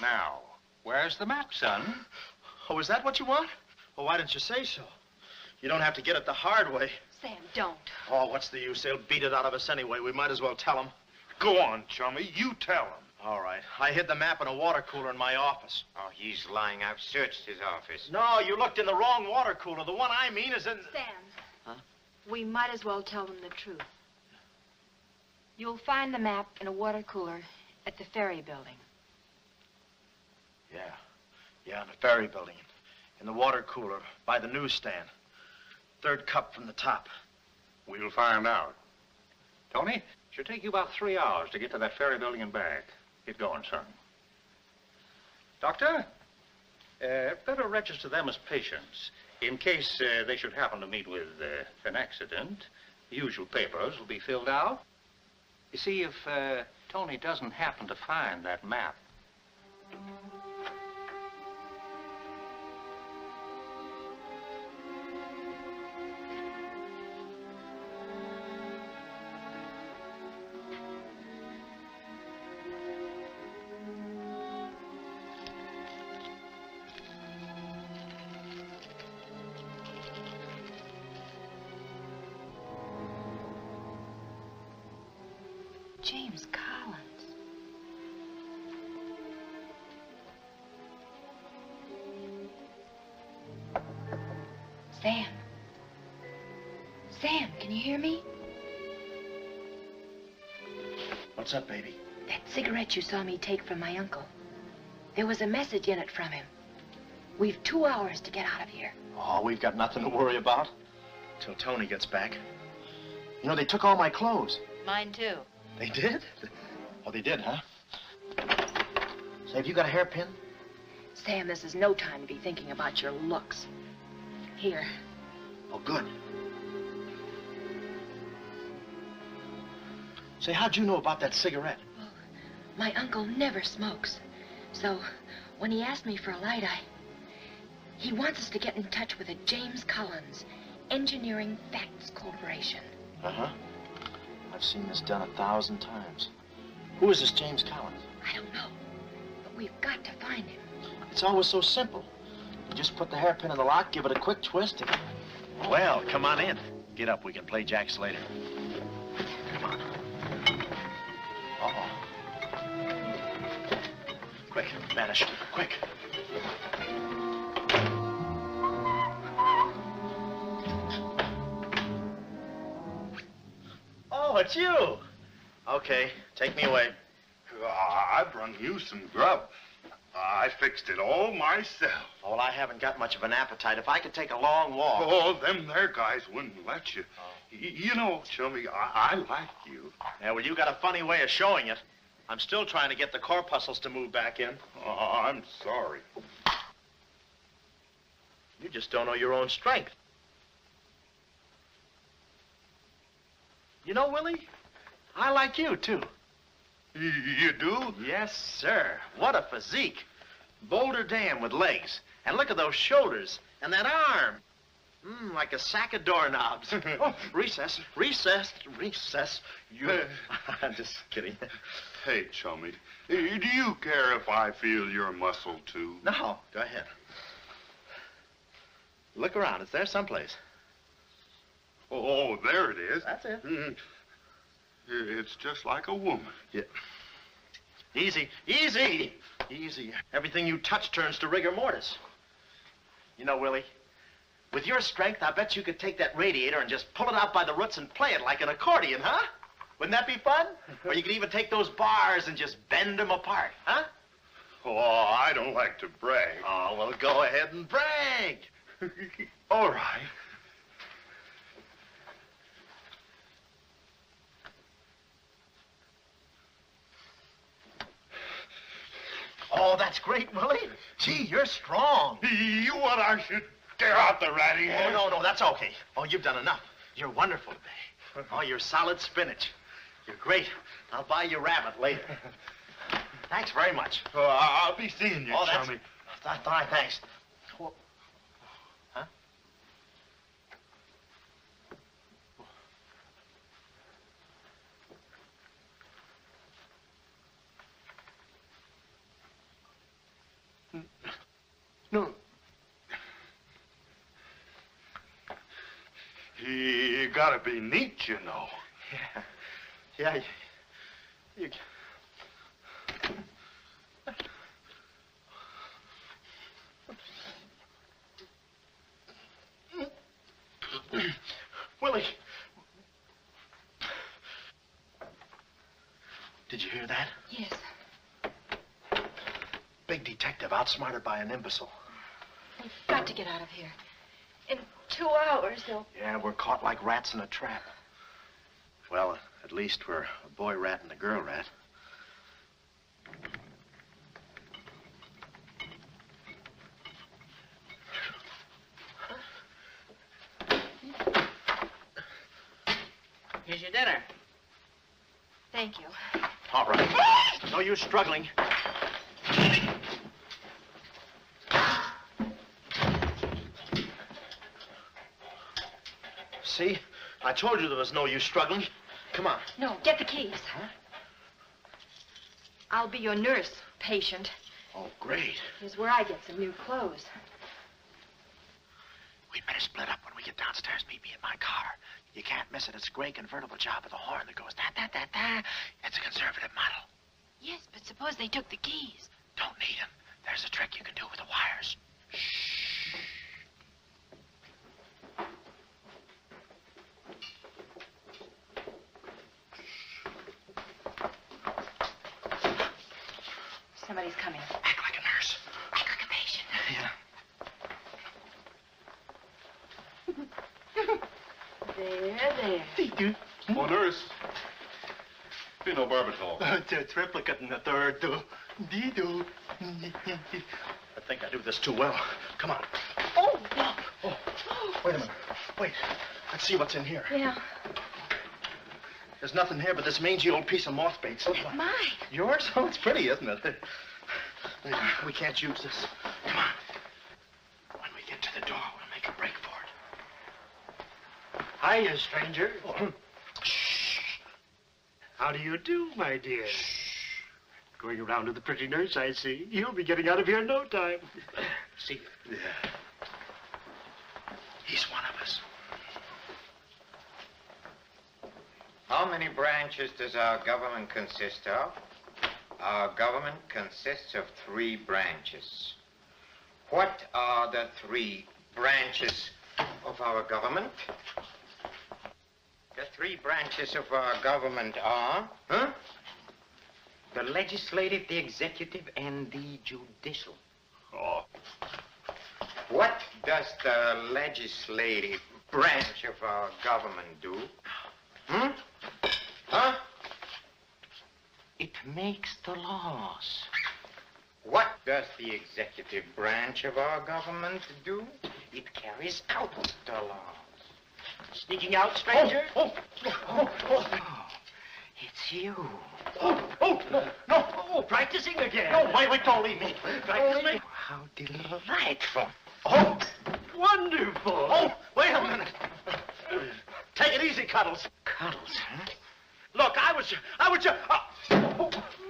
S10: Now, where's the map, son?
S3: Oh, is that what you want? Well, why didn't you say so? You don't have to get it the hard way.
S4: Sam, don't.
S3: Oh, what's the use? They'll beat it out of us anyway. We might as well tell them.
S10: Go on, chummy. You tell them.
S3: All right. I hid the map in a water cooler in my office.
S8: Oh, he's lying. I've searched his office.
S3: No, you looked in the wrong water cooler. The one I mean is in...
S4: Sam.
S3: Huh?
S4: We might as well tell them the truth. You'll find the map in a water cooler at the ferry building.
S3: Yeah, in the ferry building. In the water cooler by the newsstand. Third cup from the top.
S10: We'll find out. Tony, should take you about 3 hours to get to that ferry building and back. Get going, son. Doctor, better register them as patients. In case they should happen to meet with an accident, the usual papers will be filled out. You see, if Tony doesn't happen to find that map...
S4: James Collins. Sam. Sam, can you hear me?
S3: What's up, baby?
S4: That cigarette you saw me take from my uncle. There was a message in it from him. We've 2 hours to get out of here.
S3: Oh, we've got nothing to worry about. Till Tony gets back. You know, they took all my clothes.
S4: Mine, too.
S3: They did? Oh, they did, huh? Say, have you got a hairpin?
S4: Sam, this is no time to be thinking about your looks. Here.
S3: Oh, good. Say, how'd you know about that cigarette?
S4: Well, my uncle never smokes. So, when he asked me for a light, he wants us to get in touch with a James Collins Engineering Facts Corporation.
S3: Uh-huh. I've seen this done 1,000 times. Who is this James Collins?
S4: I don't know, but we've got to find him.
S3: It's always so simple. You just put the hairpin in the lock, give it a quick twist, and... Well, come on in. Get up, we can play jacks later. Come on. Uh-oh. Quick, vanish, quick. Oh, it's you. Okay, take me away.
S12: I brung you some grub. I fixed it all myself.
S3: Oh, well, I haven't got much of an appetite. If I could take a long walk...
S12: Oh, them there guys wouldn't let you. You know, Chummy, I like you.
S3: Yeah, well, you got a funny way of showing it. I'm still trying to get the corpuscles to move back in.
S12: Oh, I'm sorry.
S3: You just don't know your own strength. You know, Willie, I like you, too.
S12: You do?
S3: Yes, sir. What a physique. Boulder Dam with legs. And look at those shoulders. And that arm. Like a sack of doorknobs. Oh, recess, recess, recess. I'm just kidding.
S12: Hey, Chummy, do you care if I feel your muscle, too?
S3: No, go ahead. Look around. It's there someplace.
S12: Oh, there it is.
S3: That's it.
S12: It's just like a woman.
S3: Yeah. Easy, easy, easy. Everything you touch turns to rigor mortis. You know, Willie,
S12: With your strength, I bet you could take that radiator and just pull it out by the roots and play it like an accordion, huh? Wouldn't that be fun? Or you could even take those bars and just bend them apart, huh?
S2: Oh, I don't like to brag.
S12: Oh, well, go ahead and brag.
S2: All right.
S12: Oh, that's great, Willie. Gee, you're strong.
S2: You want I should tear out the ratty head?
S12: Oh, no, that's okay. Oh, you've done enough. You're wonderful today. Oh, you're solid spinach. You're great. I'll buy you rabbit later. Thanks very much.
S2: Oh, I'll be seeing you, chummy.
S12: That's fine, thanks. Oh. Huh?
S2: No. You gotta be neat, you know.
S12: Yeah. You... Willie. Did you hear that?
S4: Yes.
S12: Big detective outsmarted by an imbecile.
S4: We've got to get out of here. In 2 hours, they'll...
S12: Yeah, we're caught like rats in a trap. Well, at least we're a boy rat and a girl rat.
S7: Here's your dinner.
S4: Thank you.
S12: All right. No use struggling. See? I told you there was no use struggling. Come on.
S4: No, get the keys.
S12: Huh?
S4: I'll be your nurse, patient.
S12: Oh, great.
S4: Here's where I get some new clothes.
S12: We'd better split up when we get downstairs. Meet me in my car. You can't miss it. It's a gray convertible job with a horn that goes da-da-da-da. It's a conservative model.
S4: Yes, but suppose they took the keys.
S12: Don't need them. There's a trick you can do with the wires. Shh.
S4: Somebody's coming.
S12: Act like a nurse.
S4: Act like a patient.
S12: Yeah.
S4: There.
S2: Oh, nurse. Be no barbital.
S12: The triplicate and the third, do. Dee-doo. I think I do this too well. Come on.
S4: Oh.
S12: Oh. Wait a minute. Wait. Let's see what's in here.
S4: Yeah.
S12: There's nothing here but this mangy old piece of moth bait.
S4: It's mine.
S12: Yours? Oh, it's pretty, isn't it? We can't use this. Come on. When we get to the door, we'll make a break for it.
S13: Hiya, stranger. Oh.
S12: Shh.
S13: How do you do, my dear? Shh. Going around to the pretty nurse, I see. You'll be getting out of here in no time. See you.
S12: Yeah. He's one of us.
S8: How many branches does our government consist of? Our government consists of 3 branches. What are the 3 branches of our government? The 3 branches of our government are, the legislative, the executive, and the judicial.
S2: Oh.
S8: What does the legislative branch of our government do? It makes the laws. What does the executive branch of our government do? It carries out the laws.
S13: Sneaking out, stranger?
S8: Oh, it's you.
S13: No, practicing again.
S12: No, wait, don't leave me.
S13: Practicing?
S8: How delightful.
S12: Oh,
S13: wonderful.
S12: Oh, wait a minute. Take it easy, Cuddles.
S8: Cuddles, huh?
S12: Look, I was just...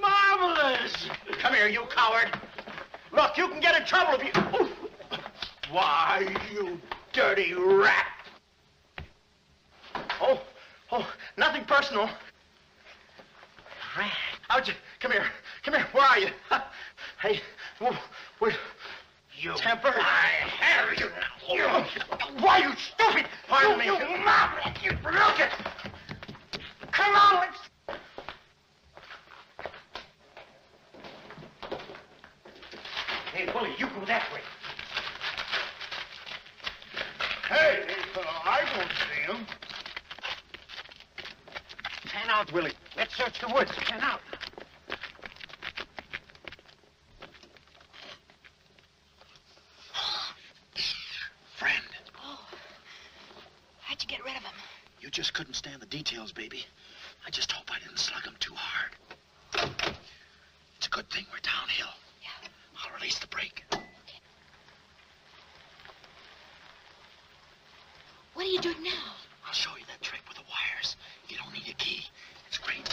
S13: Marvelous.
S12: Come here, you coward. Look, you can get in trouble if you... Why, you dirty rat. Oh, nothing personal.
S8: Rat.
S12: How'd you... Come here. Where are you? Hey, where... You
S8: temper.
S12: I have you now. You. Why, you stupid?
S8: Pardon me.
S12: You maverick. You look it. Come on, let's. Hey, Bully, you go that way.
S10: Hey, I won't see him.
S12: Pan out, Willie. Let's search the woods. Pan out. Friend,
S4: Oh. How'd you get rid of him?
S12: you just couldn't stand the details, baby. I just hope I didn't slug him too hard. It's a good thing we're downhill.
S4: Yeah.
S12: I'll release the brake.
S4: What are you doing now?
S12: I'll show you that trick with the wires. You don't need a key. It's great.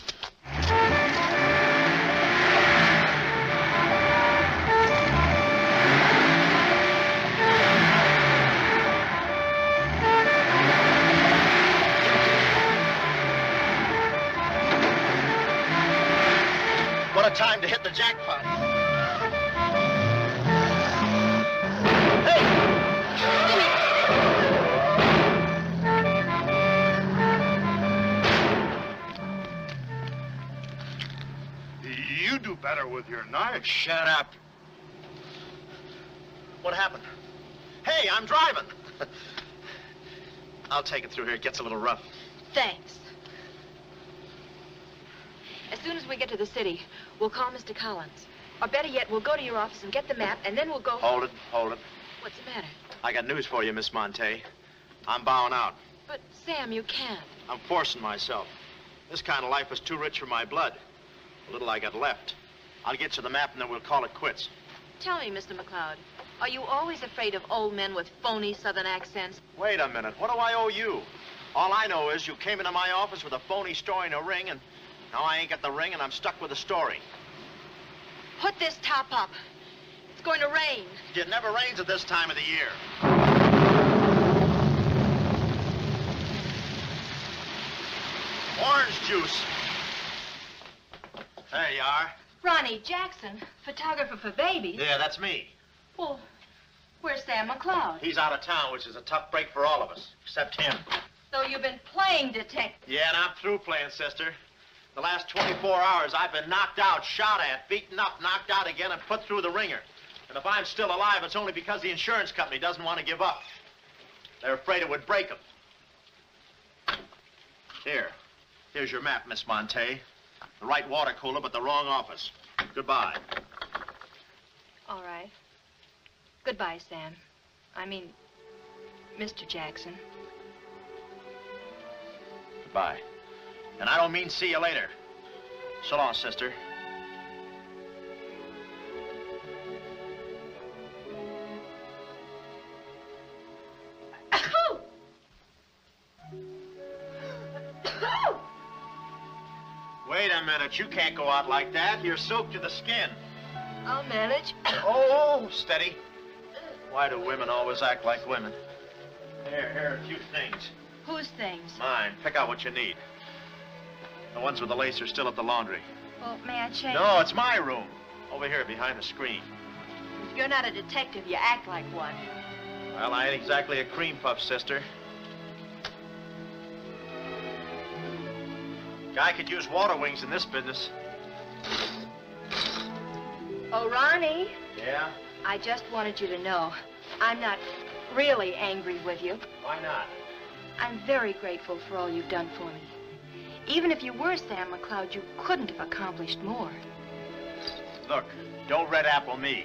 S12: What a time to hit the jackpot.
S10: You do better with your knife.
S12: Shut up. What happened? Hey, I'm driving. I'll take it through here. It gets a little rough.
S4: Thanks. As soon as we get to the city, we'll call Mr. Collins. Or better yet, we'll go to your office and get the map, and then we'll go...
S3: Hold it, hold it.
S4: What's the matter?
S3: I got news for you, Miss Monte. I'm bowing out.
S4: But, Sam, you can't.
S3: I'm forcing myself. This kind of life is too rich for my blood. The little I got left. I'll get you the map and then we'll call it quits.
S4: Tell me, Mr. McCloud, are you always afraid of old men with phony southern accents?
S3: Wait a minute. What do I owe you? All I know is you came into my office with a phony story and a ring, and now I ain't got the ring and I'm stuck with the story.
S4: Put this top up. It's going to rain.
S3: It never rains at this time of the year. Orange juice. There you are.
S4: Ronnie Jackson, photographer for babies.
S3: Yeah, that's me.
S4: Well, where's Sam McCloud?
S3: He's out of town, which is a tough break for all of us, except him.
S4: So you've been playing detective.
S3: Yeah, and I'm through playing, sister. The last 24 hours, I've been knocked out, shot at, beaten up, knocked out again, and put through the ringer. And if I'm still alive, it's only because the insurance company doesn't want to give up. They're afraid it would break them. Here's your map, Miss Monte. The right water cooler, but the wrong office. Goodbye.
S4: All right. Goodbye, Sam. I mean, Mr. Jackson.
S3: Goodbye. And I don't mean see you later. So long, sister. Wait a minute. You can't go out like that. You're soaked to the skin.
S4: I'll manage.
S3: Oh, steady. Why do women always act like women? Here are a few things.
S4: Whose things?
S3: Mine. Pick out what you need. The ones with the lace are still at the laundry.
S4: Well, may I change?
S3: No, it's my room. Over here behind the screen.
S4: If you're not a detective, you act like one.
S3: Well, I ain't exactly a cream puff, sister. Guy could use water wings in this business.
S4: Oh, Ronnie.
S3: Yeah?
S4: I just wanted you to know I'm not really angry with you.
S3: Why not?
S4: I'm very grateful for all you've done for me. Even if you were Sam McCloud, you couldn't have accomplished more.
S3: Look, don't red apple me.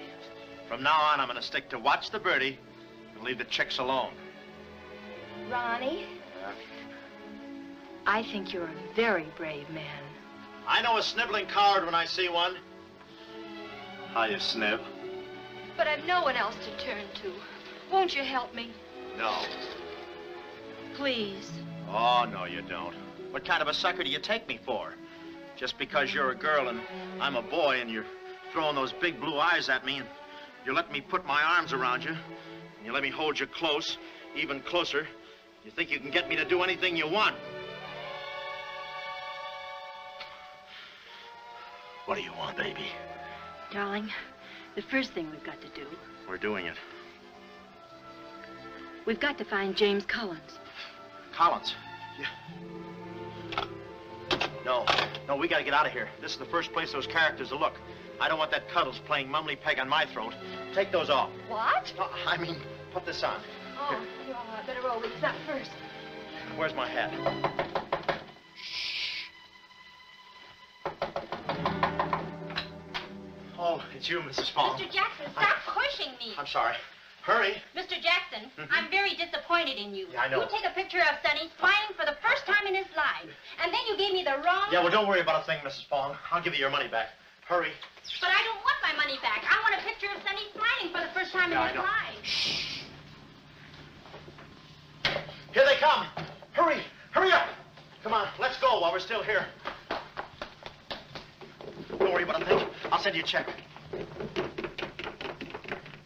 S3: From now on, I'm going to stick to watch the birdie and leave the chicks alone.
S4: Ronnie, I think you're a very brave man.
S3: I know a sniveling coward when I see one. How you sniv?
S4: But I've no one else to turn to. Won't you help me?
S3: No.
S4: Please.
S3: Oh, no, you don't. What kind of a sucker do you take me for? Just because you're a girl and I'm a boy and you're throwing those big blue eyes at me and you let me put my arms around you and you let me hold you close, even closer, you think you can get me to do anything you want. What do you want, baby?
S4: Darling,
S14: The first thing we've got to do,
S12: We're doing it.
S14: we've got to find James Collins.
S12: Collins. Yeah. No, we gotta get out of here. This is the first place those characters will look. I don't want that Cuddles playing mumbly peg on my throat. Take those off.
S4: What?
S12: I mean, put this on.
S4: Oh, you're all right. Better roll with that first.
S12: Where's my hat? Oh, it's you, Mrs. Fong.
S5: Mr. Jackson, stop pushing me.
S12: I'm sorry. Hurry.
S5: Mr. Jackson, I'm very disappointed in you.
S12: Yeah, I know.
S5: You take a picture of Sonny smiling for the first time in his life, and then you gave me the wrong...
S12: Yeah, well, don't worry about a thing, Mrs. Fong. I'll give you your money back. Hurry.
S5: But I don't want my money back. I want a picture of Sonny smiling for the first time in his life.
S12: Shh. Here they come. Hurry. Hurry up. Come on, let's go while we're still here. Don't worry about a thing. I'll send you a check.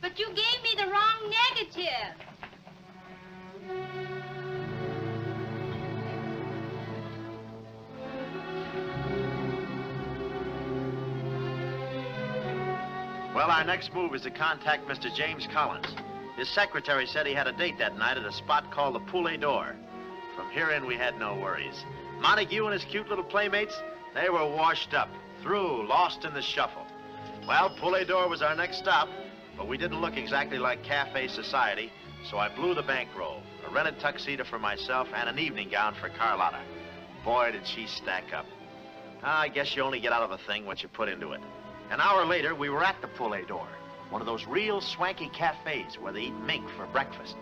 S5: But you gave me the wrong negative.
S3: Well, our next move is to contact Mr. James Collins. His secretary said he had a date that night at a spot called the Poulet d'Or. From here in, we had no worries. Montague and his cute little playmates, they were washed up, through, lost in the shuffle. Well, Poulet d'Or was our next stop, but we didn't look exactly like cafe society, so I blew the bankroll, a rented tuxedo for myself and an evening gown for Carlotta. Boy, did she stack up. I guess you only get out of a thing what you put into it. An hour later, we were at the Poulet d'Or, one of those real swanky cafes where they eat mink for breakfast.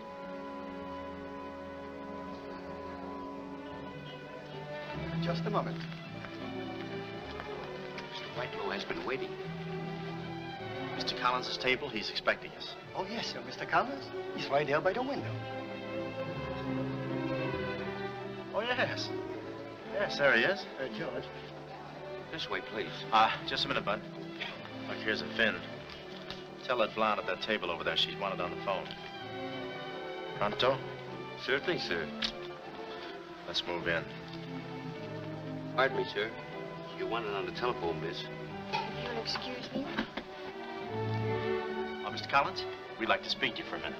S6: Just a moment.
S11: Mr. Whitelaw has been waiting.
S12: Mr. Collins' table, he's expecting us.
S13: Oh, yes, sir. Mr. Collins? He's right there by the window.
S12: Oh, yes. Yes, there he is.
S13: George.
S11: This way, please.
S12: Just a minute, Bud. Look, here's a Finn. Tell that blonde at that table over there she's wanted on the phone. Pronto?
S6: Certainly, sir.
S12: Let's move in.
S6: Pardon me, sir. You wanted on the telephone, miss.
S4: If you'll excuse me.
S12: Oh, Mr. Collins, we'd like to speak to you for a minute.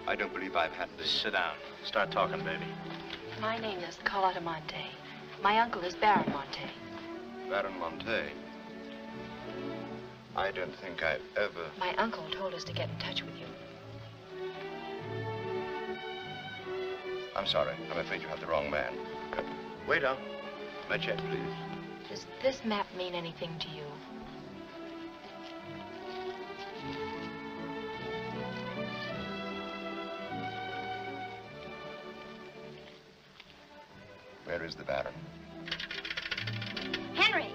S6: I don't believe I've had this.
S12: Sit down. Start talking, baby.
S4: My name is Carlotta Monte. My uncle is Baron Monte.
S6: Baron Monte. I don't think I've ever...
S4: My uncle told us to get in touch with you.
S6: I'm sorry. I'm afraid you have the wrong man. Waiter, my check, please.
S4: Does this map mean anything to you?
S6: Where is the Baron?
S5: Henry!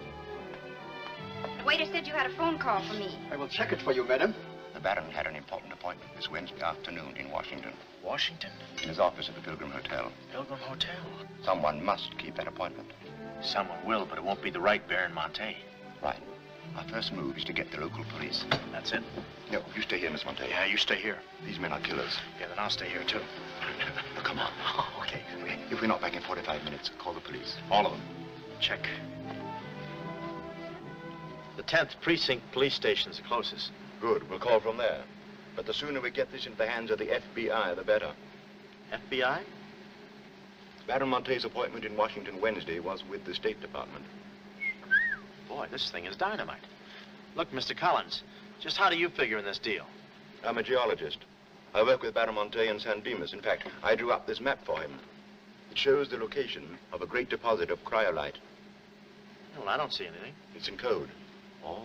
S5: The waiter said you had a phone call for me.
S13: I will check it for you, madam.
S6: The Baron had an important appointment this Wednesday afternoon in Washington.
S12: Washington?
S6: In his office at the Pilgrim Hotel.
S12: Pilgrim Hotel?
S6: Someone must keep that appointment.
S12: Someone will, but it won't be the right Baron Monte.
S6: Right. Our first move is to get the local police.
S12: That's it?
S6: No, you stay here, Miss Monte.
S12: Yeah, you stay here.
S6: These men are killers.
S12: Yeah, then I'll stay here, too.
S6: Oh, come on. Okay. If we're not back in 45 minutes, call the police.
S12: All of them. Check. The 10th Precinct Police Station's the closest.
S6: Good. We'll call from there. But the sooner we get this into the hands of the FBI, the better.
S12: FBI?
S6: Baron Monte's appointment in Washington Wednesday was with the State Department.
S12: Boy, this thing is dynamite. Look, Mr. Collins, just how do you figure in this deal?
S6: I'm a geologist. I work with Baron Monte in San Dimas. In fact, I drew up this map for him. It shows the location of a great deposit of cryolite.
S12: Well, I don't see anything.
S6: It's in code.
S12: Oh.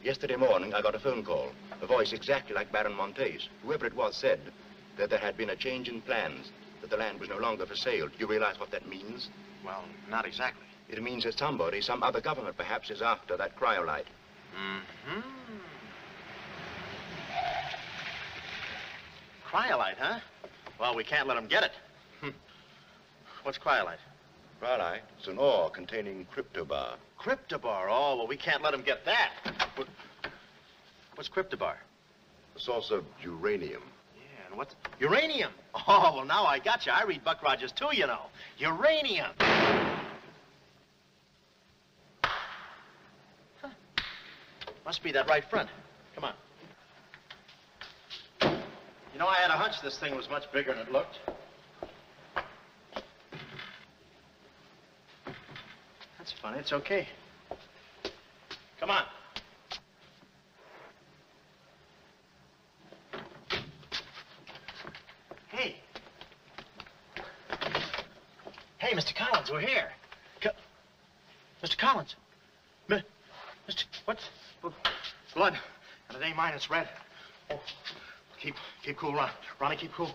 S6: Yesterday morning, I got a phone call. A voice exactly like Baron Monte's. Whoever it was said that there had been a change in plans, that the land was no longer for sale. Do you realize what that means?
S12: Well, not exactly.
S6: It means that somebody, some other government perhaps, is after that cryolite.
S12: Mm-hmm. Cryolite, huh? Well, we can't let them get it. What's cryolite?
S6: Cryolite is an ore containing cryptobar.
S12: Cryptobar? Oh, well, we can't let them get that. What's cryptobar?
S6: A source of uranium.
S12: Yeah, and what's... Uranium? Oh, well, now I got you. I read Buck Rogers, too, you know. Uranium. Huh. Must be that right front. Come on. You know, I had a hunch this thing was much bigger than it looked. That's funny. It's okay. Come on. Hey. Hey, Mr. Collins, we're here. Mr. Collins. Mr. What? Blood. And it ain't mine, it's red. Oh. Keep cool, Ron. Ronnie, keep cool.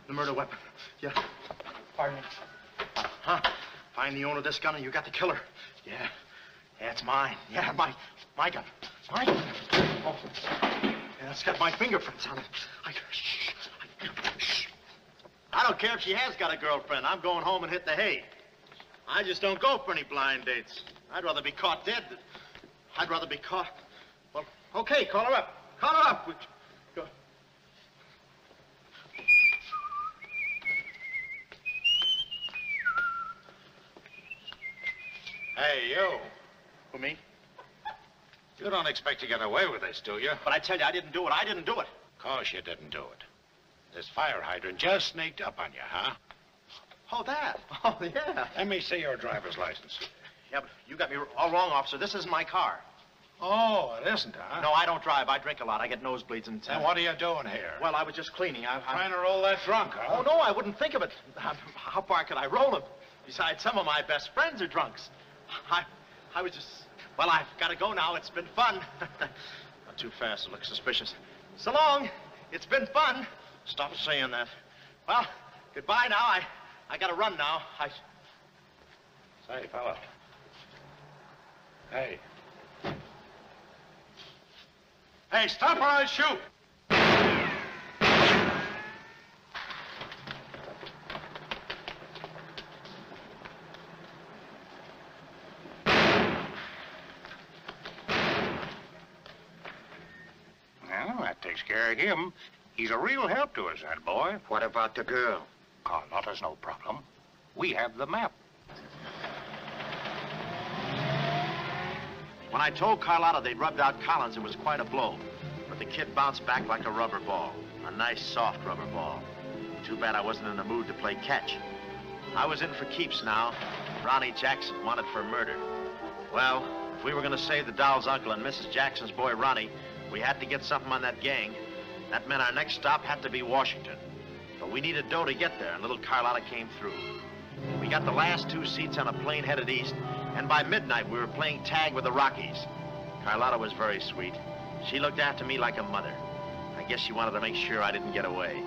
S12: The murder weapon. Yeah. Pardon me. Huh? Find the owner of this gun and you got the killer. Yeah. Yeah, it's mine. Yeah, my gun. My gun. Oh. Yeah, it's got my fingerprints on it. Shh. I don't care if she has got a girlfriend. I'm going home and hit the hay. I just don't go for any blind dates. I'd rather be caught dead than... I'd rather be caught... Well, okay, call her up. Call her up. Go.
S10: Hey, you.
S12: Who, me?
S10: You don't expect to get away with this, do you?
S12: But I tell you, I didn't do it. I didn't do it.
S10: Of course you didn't do it. This fire hydrant just sneaked up on you, huh?
S12: Oh, that? Oh, yeah.
S10: Let me see your driver's license.
S12: Yeah, but you got me all wrong, officer. This isn't my car.
S10: Oh, it isn't, huh?
S12: No, I don't drive. I drink a lot. I get nosebleeds and...
S10: Then what are you doing here?
S12: Well, I was just cleaning. I'm
S10: trying to roll that drunk, huh?
S12: Oh, no, I wouldn't think of it. How far could I roll him? Besides, some of my best friends are drunks. I was just... Well, I've got to go now. It's been fun. Not too fast. It looks suspicious. So long. It's been fun. Stop saying that. Well, goodbye now. I got to run now.
S10: Say, fella. Hey. Hey, stop or I'll shoot. Well, that takes care of him. He's a real help to us, that boy.
S8: What about the girl?
S10: Carlotta's no problem. We have the map.
S12: When I told Carlotta they'd rubbed out Collins, it was quite a blow. But the kid bounced back like a rubber ball. A nice, soft rubber ball. Too bad I wasn't in the mood to play catch. I was in for keeps now. Ronnie Jackson wanted for murder. Well, if we were going to save the doll's uncle and Mrs. Jackson's boy, Ronnie, we had to get something on that gang. That meant our next stop had to be Washington. But we needed dough to get there, and little Carlotta came through. We got the last 2 seats on a plane headed east, and by midnight we were playing tag with the Rockies. Carlotta was very sweet. She looked after me like a mother. I guess she wanted to make sure I didn't get away.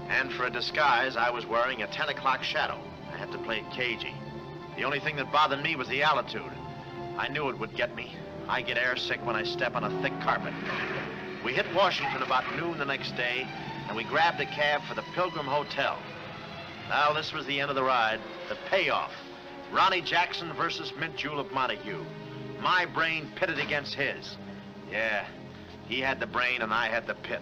S12: And for a disguise, I was wearing a 10 o'clock shadow. I had to play it cagey. The only thing that bothered me was the altitude. I knew it would get me. I get airsick when I step on a thick carpet. We hit Washington about noon the next day, and we grabbed a cab for the Pilgrim Hotel. Well, this was the end of the ride, the payoff. Ronnie Jackson versus Mint Jewel of Montague. My brain pitted against his. Yeah, he had the brain and I had the pit.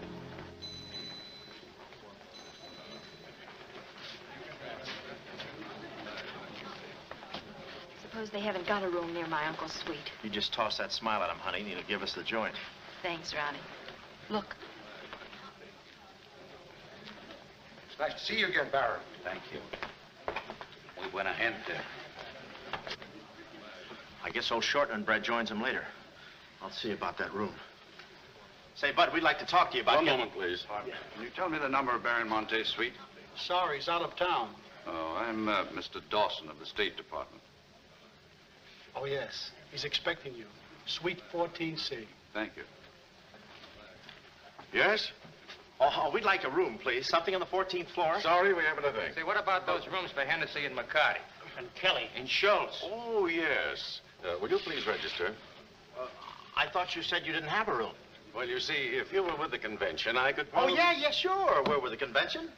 S4: Suppose they haven't got a room near my uncle's suite.
S12: You just toss that smile at him, honey, and he'll give us the joint.
S4: Thanks, Ronnie. Look.
S10: It's nice to see you again, Baron.
S11: Thank you. Muy buena gente.
S12: I guess old Shortland joins him later. I'll see about that room. Say, Bud, we'd like to talk to you about...
S6: One moment, please. Can you tell me the number of Baron Monte's suite?
S13: Sorry, he's out of town.
S6: Oh, I'm Mr. Dawson of the State Department.
S13: Oh, yes. He's expecting you. Suite 14C.
S6: Thank you.
S10: Yes?
S12: Oh, we'd like a room, please. Something on the 14th floor.
S10: Sorry, we haven't a thing.
S8: Say, what about those rooms for Hennessy and McCarty?
S13: And Kelly.
S12: And Schultz.
S6: Oh, yes. Will you please register?
S12: I thought you said you didn't have a room.
S6: Well, you see, if you were with the convention, I could
S12: Oh,
S6: probably...
S12: yeah, sure. We're with the convention.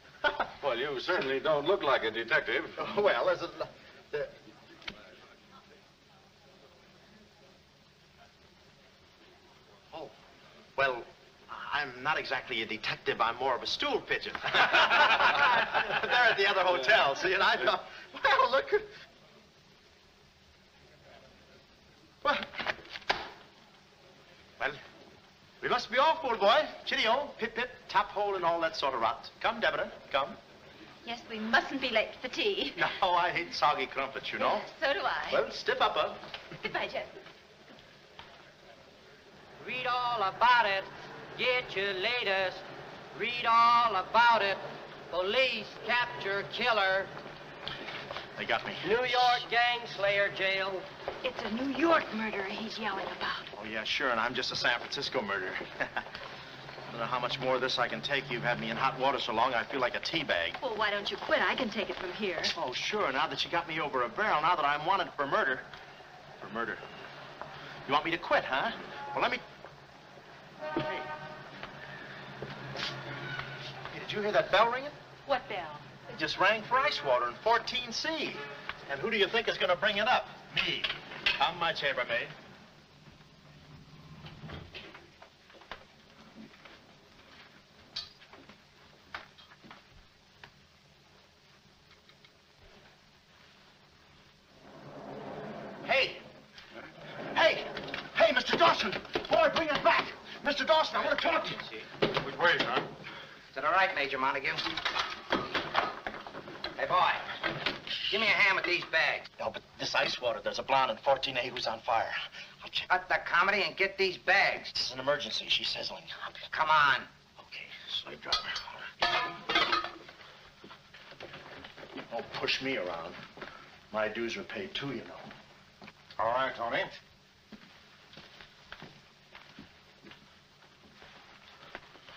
S6: Well, you certainly don't look like a detective.
S12: Oh, well, there's a... Oh, well, I'm not exactly a detective. I'm more of a stool pigeon. They're at the other hotel, see, and I thought, well, look... Well, We must be off, old boy. Chitty-o, pip-pip, tap hole, and all that sort of rot. Come, Deborah, come.
S4: Yes, we mustn't be late for tea.
S12: No, I hate soggy crumpets, you know.
S4: So do I.
S12: Well, step up,
S4: Goodbye, Jeff.
S9: Read all about it. Get your latest. Read all about it. Police capture killer.
S12: They got me.
S9: New York gang slayer jail.
S4: It's a New York murderer he's yelling about.
S12: Oh, yeah, sure, and I'm just a San Francisco murderer. I don't know how much more of this I can take. You've had me in hot water so long, I feel like a tea bag.
S4: Well, why don't you quit? I can take it from here.
S12: Oh, sure, now that you got me over a barrel, now that I'm wanted for murder. For murder. You want me to quit, huh? Well, let me... Hey. Hey, did you hear that bell ringing?
S4: What bell?
S12: It just rang for ice water in 14C. And who do you think is going to bring it up? Me. How much, chambermaid? Hey! Hey! Hey, Mr. Dawson! Boy, bring it back! Mr. Dawson, I want to talk to you.
S10: Which way, son?
S8: Is that all right, Major Montague? Hey, boy, give me a hand with these bags.
S12: No, but this ice water, there's a blonde in 14A who's on fire. I'll check.
S8: Cut the comedy and get these bags.
S12: This is an emergency. She's sizzling.
S8: Come on.
S12: Okay, slave driver. Don't push me around. My dues are paid too, you know.
S10: All right, Tony.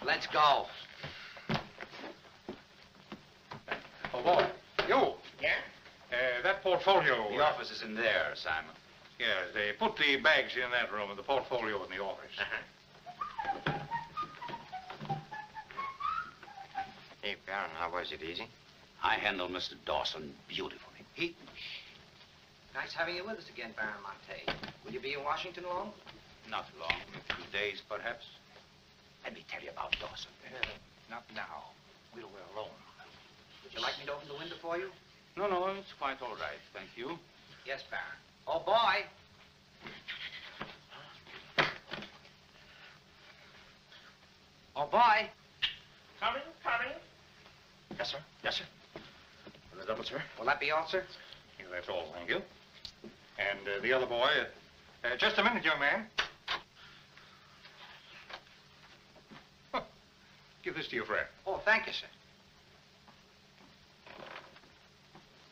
S8: Let's go.
S10: Oh, boy. You.
S8: Yeah?
S10: That portfolio.
S11: The office is in there, Simon.
S10: Yeah, they put the bags in that room and the portfolio in the office.
S8: Hey, Baron, how was it? Easy?
S11: I handled Mr. Dawson beautifully.
S8: Nice having you with us again, Baron Monte. Will you be in Washington long?
S11: Not long. 2 days, perhaps. Let me tell you about Dawson.
S10: Not now. We're alone.
S8: Would you like me to open the window for you?
S11: No, it's quite all right, thank you.
S8: Yes, Baron. Oh, boy. Oh, boy.
S12: Coming. Yes, sir. Yes, sir. The double, sir.
S8: Will that be all, sir?
S10: Yeah, that's all, thank you. And the other boy, just a minute, young man. Huh. Give this to your friend.
S8: Oh, thank you, sir.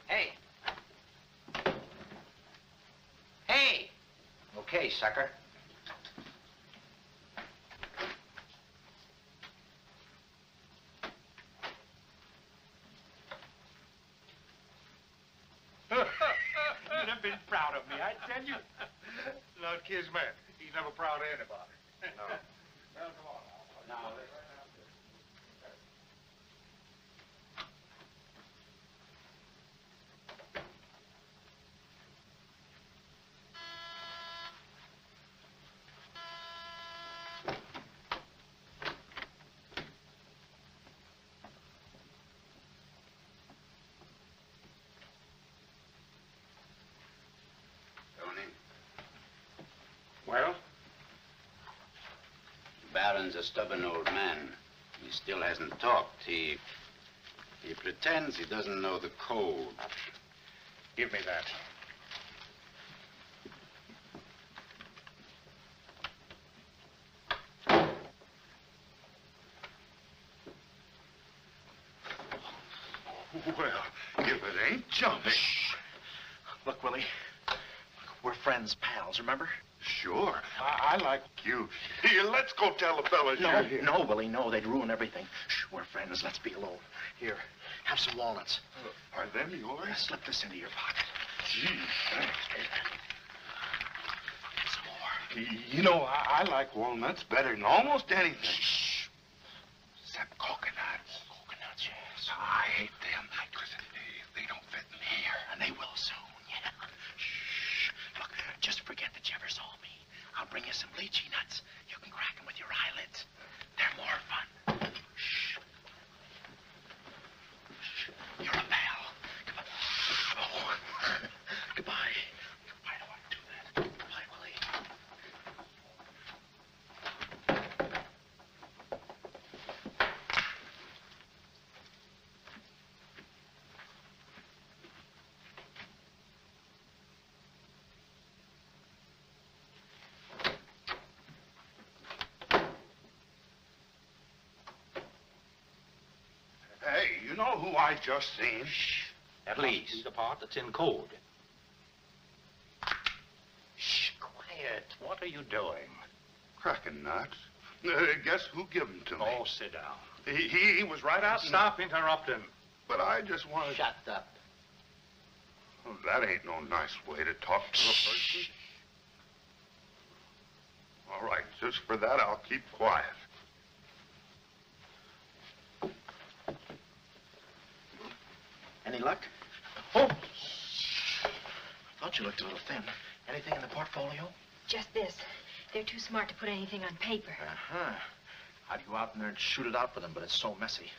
S8: Hey. Hey. Okay, sucker.
S10: You'd have been proud of me, I tell you. Not Kismet. He's never proud of anybody. No. Well, come on now. Well?
S11: Baron's a stubborn old man. He still hasn't talked. He pretends he doesn't know the code.
S10: Give me that.
S2: Well, if it ain't jumping.
S12: Look, Willie. We're friends, pals, remember?
S2: Sure.
S10: I like
S2: you. Here, let's go tell the fellas you're here.
S12: No, Willie, no. They'd ruin everything. Shh, we're friends. Let's be alone. Here, have some walnuts.
S2: Are them yours?
S12: Slip this into your pocket.
S2: Gee, thanks.
S12: Some more.
S2: You know, I like walnuts better than almost anything.
S12: Shh.
S2: Except coconuts.
S12: Coconuts, yes.
S2: I hate them because they don't fit in here.
S12: And they will soon, yeah. Shh. Look, just forget that you ever saw me. I'll bring you some lychee nuts. You can crack them with your eyelids. They're more fun. Shh. Shh. You're a pal. Come on. Oh. Goodbye. I don't want to do that. Goodbye, Willie.
S10: Oh, I just seen. Shh. That must be the part that's in code. Shh, quiet. What are you doing?
S15: Cracking nuts. Guess who gave them to me?
S10: Oh, sit down.
S15: He was right out.
S10: Stop interrupting.
S15: But I just wanted...
S10: Shut up.
S15: Well, that ain't no nice way to talk to a person. All right, just for that, I'll keep quiet.
S12: Any luck? Oh! Thought you looked a little thin. Anything in the portfolio?
S4: Just this. They're too smart to put anything on paper.
S12: Uh-huh. I'd go out in there and shoot it out for them, but it's so messy.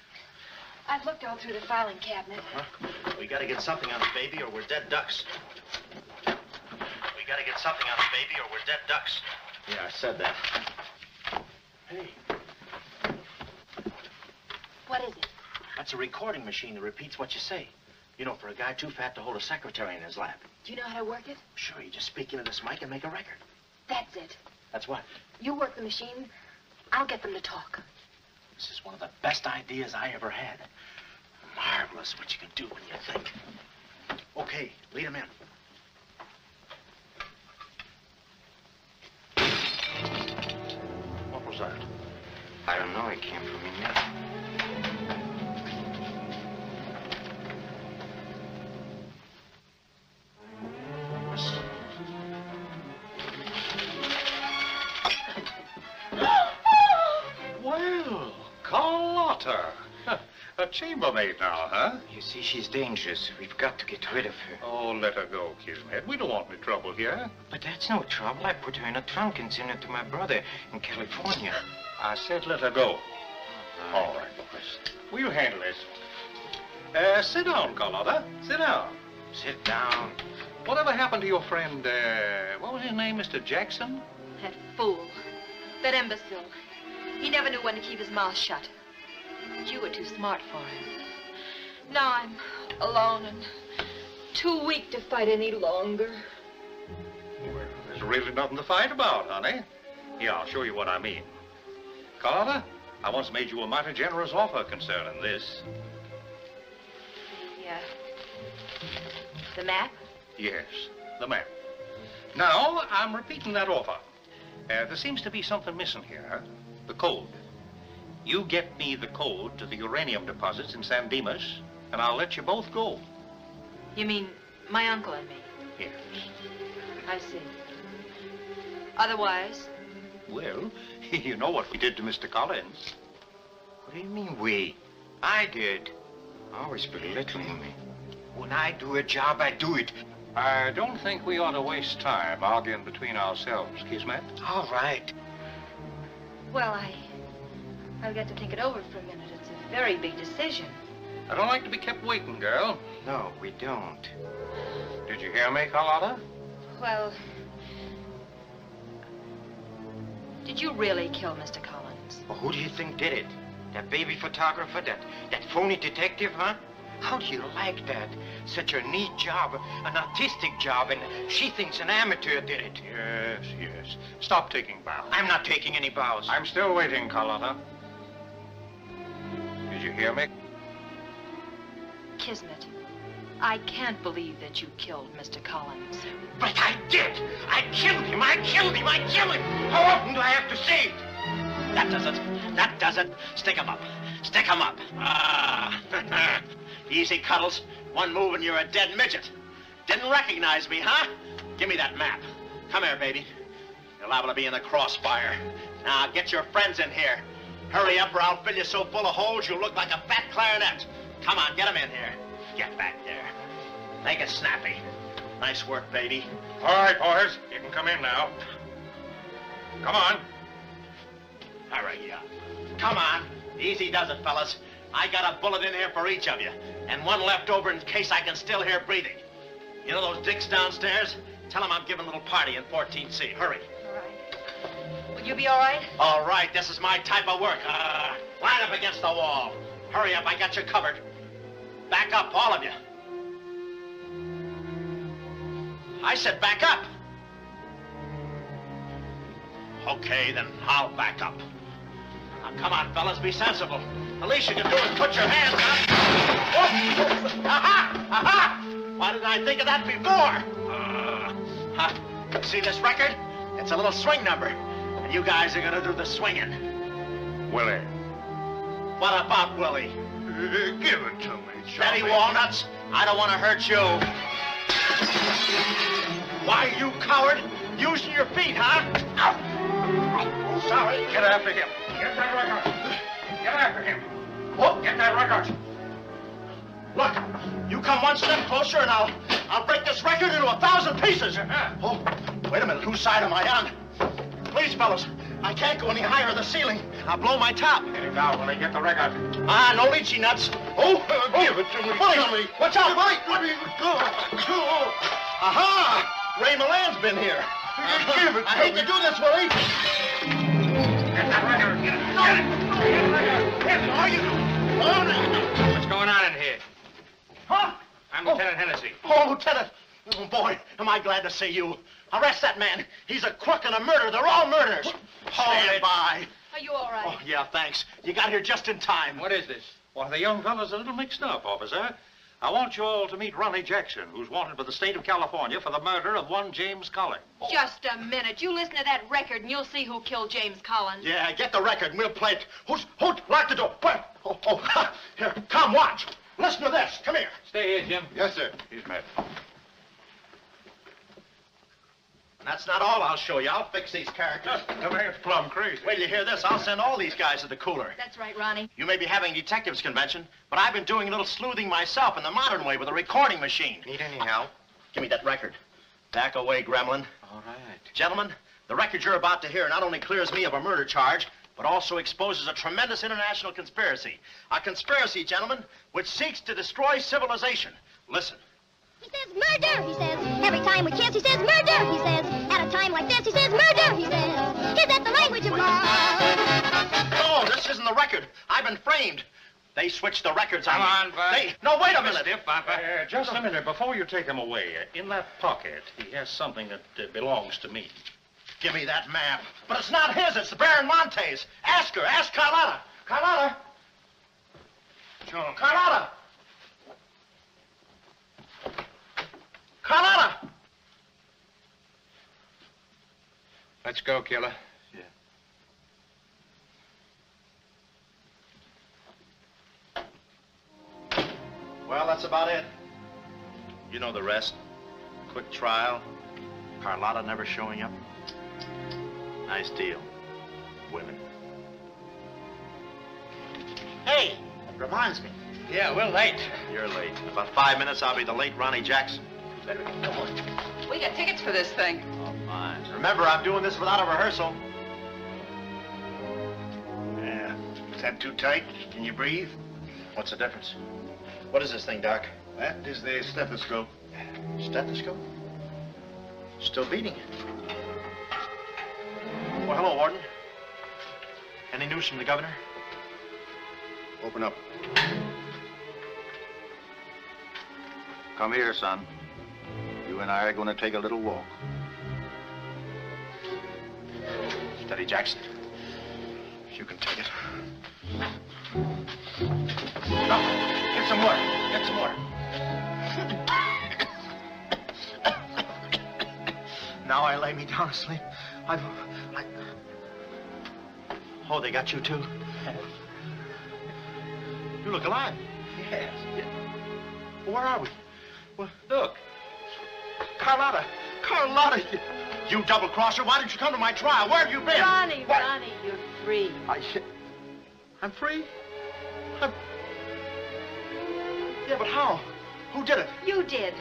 S4: I've looked all through the filing cabinet.
S12: Uh-huh. We gotta get something on the baby or we're dead ducks. We gotta get something on the baby or we're dead ducks. Yeah, I said that. Hey.
S4: What is it?
S12: That's a recording machine that repeats what you say. You know, for a guy too fat to hold a secretary in his lap.
S4: Do you know how to work it?
S12: Sure, you just speak into this mic and make a record.
S4: That's it.
S12: That's what?
S4: You work the machine. I'll get them to talk.
S12: This is one of the best ideas I ever had. Marvelous what you can do when you think. Okay, lead him in. What was that?
S8: I don't know. It came from your neck.
S10: Well, Carlotta. A chambermaid now, huh?
S8: You see, she's dangerous. We've got to get rid of her.
S10: Oh, let her go, Kismet. We don't want any trouble here.
S8: But that's no trouble. I put her in a trunk and sent her to my brother in California.
S10: I said let her go. All right, boys. We'll handle it. Sit down, Carlotta. Sit down.
S8: Sit down.
S10: Whatever happened to your friend, what was his name, Mr. Jackson?
S4: That fool. That imbecile. He never knew when to keep his mouth shut. You were too smart for him. Now I'm alone and too weak to fight any longer.
S10: Well, there's really nothing to fight about, honey. Here, I'll show you what I mean. Carlotta, I once made you a mighty generous offer concerning this.
S4: Yeah. The map?
S10: Yes, the map. Now, I'm repeating that offer. There seems to be something missing here. The code. You get me the code to the uranium deposits in San Dimas, and I'll let you both go.
S4: You mean my uncle and me?
S10: Yes.
S4: I see. Otherwise?
S10: Well, you know what we did to Mr. Collins.
S8: What do you mean, we? I did. Always belittling me. When I do a job, I do it.
S10: I don't think we ought to waste time arguing between ourselves, Kismet.
S8: All right.
S4: Well, I'll get to think it over for a minute. It's a very big decision.
S10: I don't like to be kept waiting, girl.
S8: No, we don't.
S10: Did you hear me, Carlotta?
S4: Well, did you really kill Mr. Collins?
S8: Well, who do you think did it? That baby photographer? That phony detective, huh? How do you like that? Such a neat job, an artistic job, and she thinks an amateur did it.
S10: Yes, yes. Stop taking bows.
S8: I'm not taking any bows.
S10: I'm still waiting, Carlotta. Did you hear me?
S4: Kismet, I can't believe that you killed Mr. Collins.
S8: But I did! I killed him! I killed him! I killed him! How often do I have to say it?
S12: That does it. That does it. Stick 'em up. Stick 'em up. Ah. Easy, Cuddles. One move and you're a dead midget. Didn't recognize me, huh? Give me that map. Come here, baby. You're liable to be in the crossfire. Now, get your friends in here. Hurry up or I'll fill you so full of holes you'll look like a fat clarinet. Come on, get 'em in here. Get back there. Make it snappy. Nice work, baby.
S10: All right, boys. You can come in now. Come on.
S12: Hurry up. Come on. Easy does it, fellas. I got a bullet in here for each of you, and one left over in case I can still hear breathing. You know those dicks downstairs? Tell them I'm giving a little party in 14C. Hurry.
S4: All right. Will you be all right?
S12: All right, this is my type of work. Line up against the wall. Hurry up, I got you covered. Back up, all of you. I said back up. Okay, then I'll back up. Now, come on, fellas, be sensible. The least you can do is put your hands up. Oh. Aha! Aha! Why didn't I think of that before? See this record? It's a little swing number. And you guys are gonna do the swinging.
S15: Willie.
S12: What about Willie?
S15: Give it to me,
S12: Steady, Walnuts. I don't want to hurt you. Why, you coward? Using your feet, huh? Ow. Sorry.
S10: Get after him. Get that record. Get after him.
S12: What?
S10: Get that record.
S12: Look, you come one step closer and I'll break this record into 1,000 pieces. Oh, wait a minute. Whose side am I on? Please, fellas, I can't go any higher than the ceiling. I'll blow my top.
S10: Get it down, Willie. Get the record.
S12: Ah, no leechy nuts. Oh,
S15: give it to me.
S12: Willie, watch out, Willie. Aha! Ray Milan's been here.
S15: Give it to
S12: I hate to do this, Willie.
S10: Get that record. Get it. Get it. Get the record. Get it.
S12: Are you?
S1: What's going on in here?
S12: Huh?
S1: I'm Lieutenant Hennessy.
S12: Oh, Lieutenant. Oh, boy, am I glad to see you. Arrest that man. He's a crook and a murderer. They're all murderers. Stand by.
S4: Are you all right?
S12: Oh, yeah, thanks. You got here just in time.
S1: What is this?
S10: Well, the young fella's a little mixed up, officer. I want you all to meet Ronnie Jackson, who's wanted by the state of California for the murder of one James Collins.
S4: Just a minute. You listen to that record and you'll see who killed James Collins.
S12: Yeah, get the record and we'll play it. Who locked the door? Where? Oh, here, come watch. Listen to this. Come here.
S1: Stay here, Jim.
S15: Yes, sir.
S10: He's met.
S12: That's not all I'll show you. I'll fix these characters.
S10: The man's plumb crazy.
S12: Wait till you hear this. I'll send all these guys to the cooler.
S4: That's right, Ronnie.
S12: You may be having a detectives convention, but I've been doing a little sleuthing myself in the modern way with a recording machine.
S3: Need any help?
S12: Give me that record. Back away, gremlin.
S3: All right.
S12: Gentlemen, the record you're about to hear not only clears me of a murder charge, but also exposes a tremendous international conspiracy. A conspiracy, gentlemen, which seeks to destroy civilization. Listen.
S16: He says murder, he says. Every time we kiss, he says murder, he says. At a time like this, he says murder, he says. Is that the language of love?
S12: No, this isn't the record. I've been framed. They switched the records on me.
S1: Come on, Bud.
S12: No, wait a minute.
S1: Stiff, Papa.
S10: Just a minute. Before you take him away, in that pocket, he has something that belongs to me.
S12: Give me that map. But it's not his. It's the Baron Monte's. Ask her. Ask Carlotta. Carlotta.
S10: Sure.
S12: Carlotta. Carlotta.
S1: Let's go, killer.
S12: Well, that's about it. You know the rest. Quick trial. Carlotta never showing up. Nice deal. Women. Hey, that reminds me.
S1: Yeah, we're late.
S12: You're late. In about 5 minutes, I'll be the late Ronnie Jackson.
S1: Come on.
S17: We got tickets for this thing.
S12: Oh, fine. Remember, I'm doing this without a rehearsal.
S2: Yeah. Is that too tight? Can you breathe?
S12: What's the difference? What is this thing, Doc?
S2: That is the stethoscope.
S12: Stethoscope? Still beating. Well, hello, Warden. Any news from the governor?
S2: Open up. Come here, son. You and I are going to take a little walk.
S12: Steady, Jackson. You can take it. No, get some water. Get some water. Now I lay me down to sleep. Oh, they got you too? You look alive.
S1: Yes.
S12: Where are we? Well, look. Carlotta. Carlotta, you double-crosser. Why didn't you come to my trial? Where have you been?
S14: Ronnie, Ronnie, you're free.
S12: I'm free? Yeah, but how? Who did it?
S4: You did.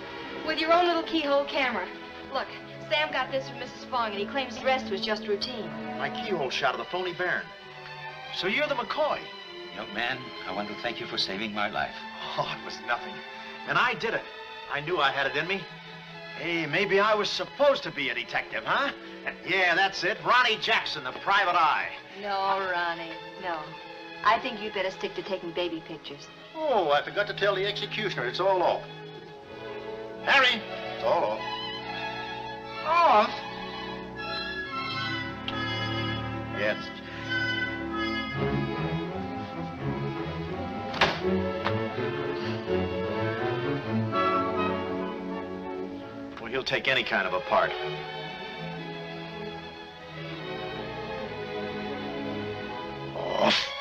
S4: With your own little keyhole camera. Look, Sam got this from Mrs. Fong, and he claims the rest was just routine.
S12: My keyhole shot of the phony Baron. So you're the McCoy.
S11: Young man, I want to thank you for saving my life.
S12: Oh, it was nothing. And I did it. I knew I had it in me. Hey, maybe I was supposed to be a detective, huh? Yeah, that's it. Ronnie Jackson, the private eye.
S4: No, Ronnie, no. I think you'd better stick to taking baby pictures.
S2: Oh, I forgot to tell the executioner. It's all off.
S12: Harry!
S2: It's all off.
S12: Off? Yes. take any kind of a part.
S6: Off.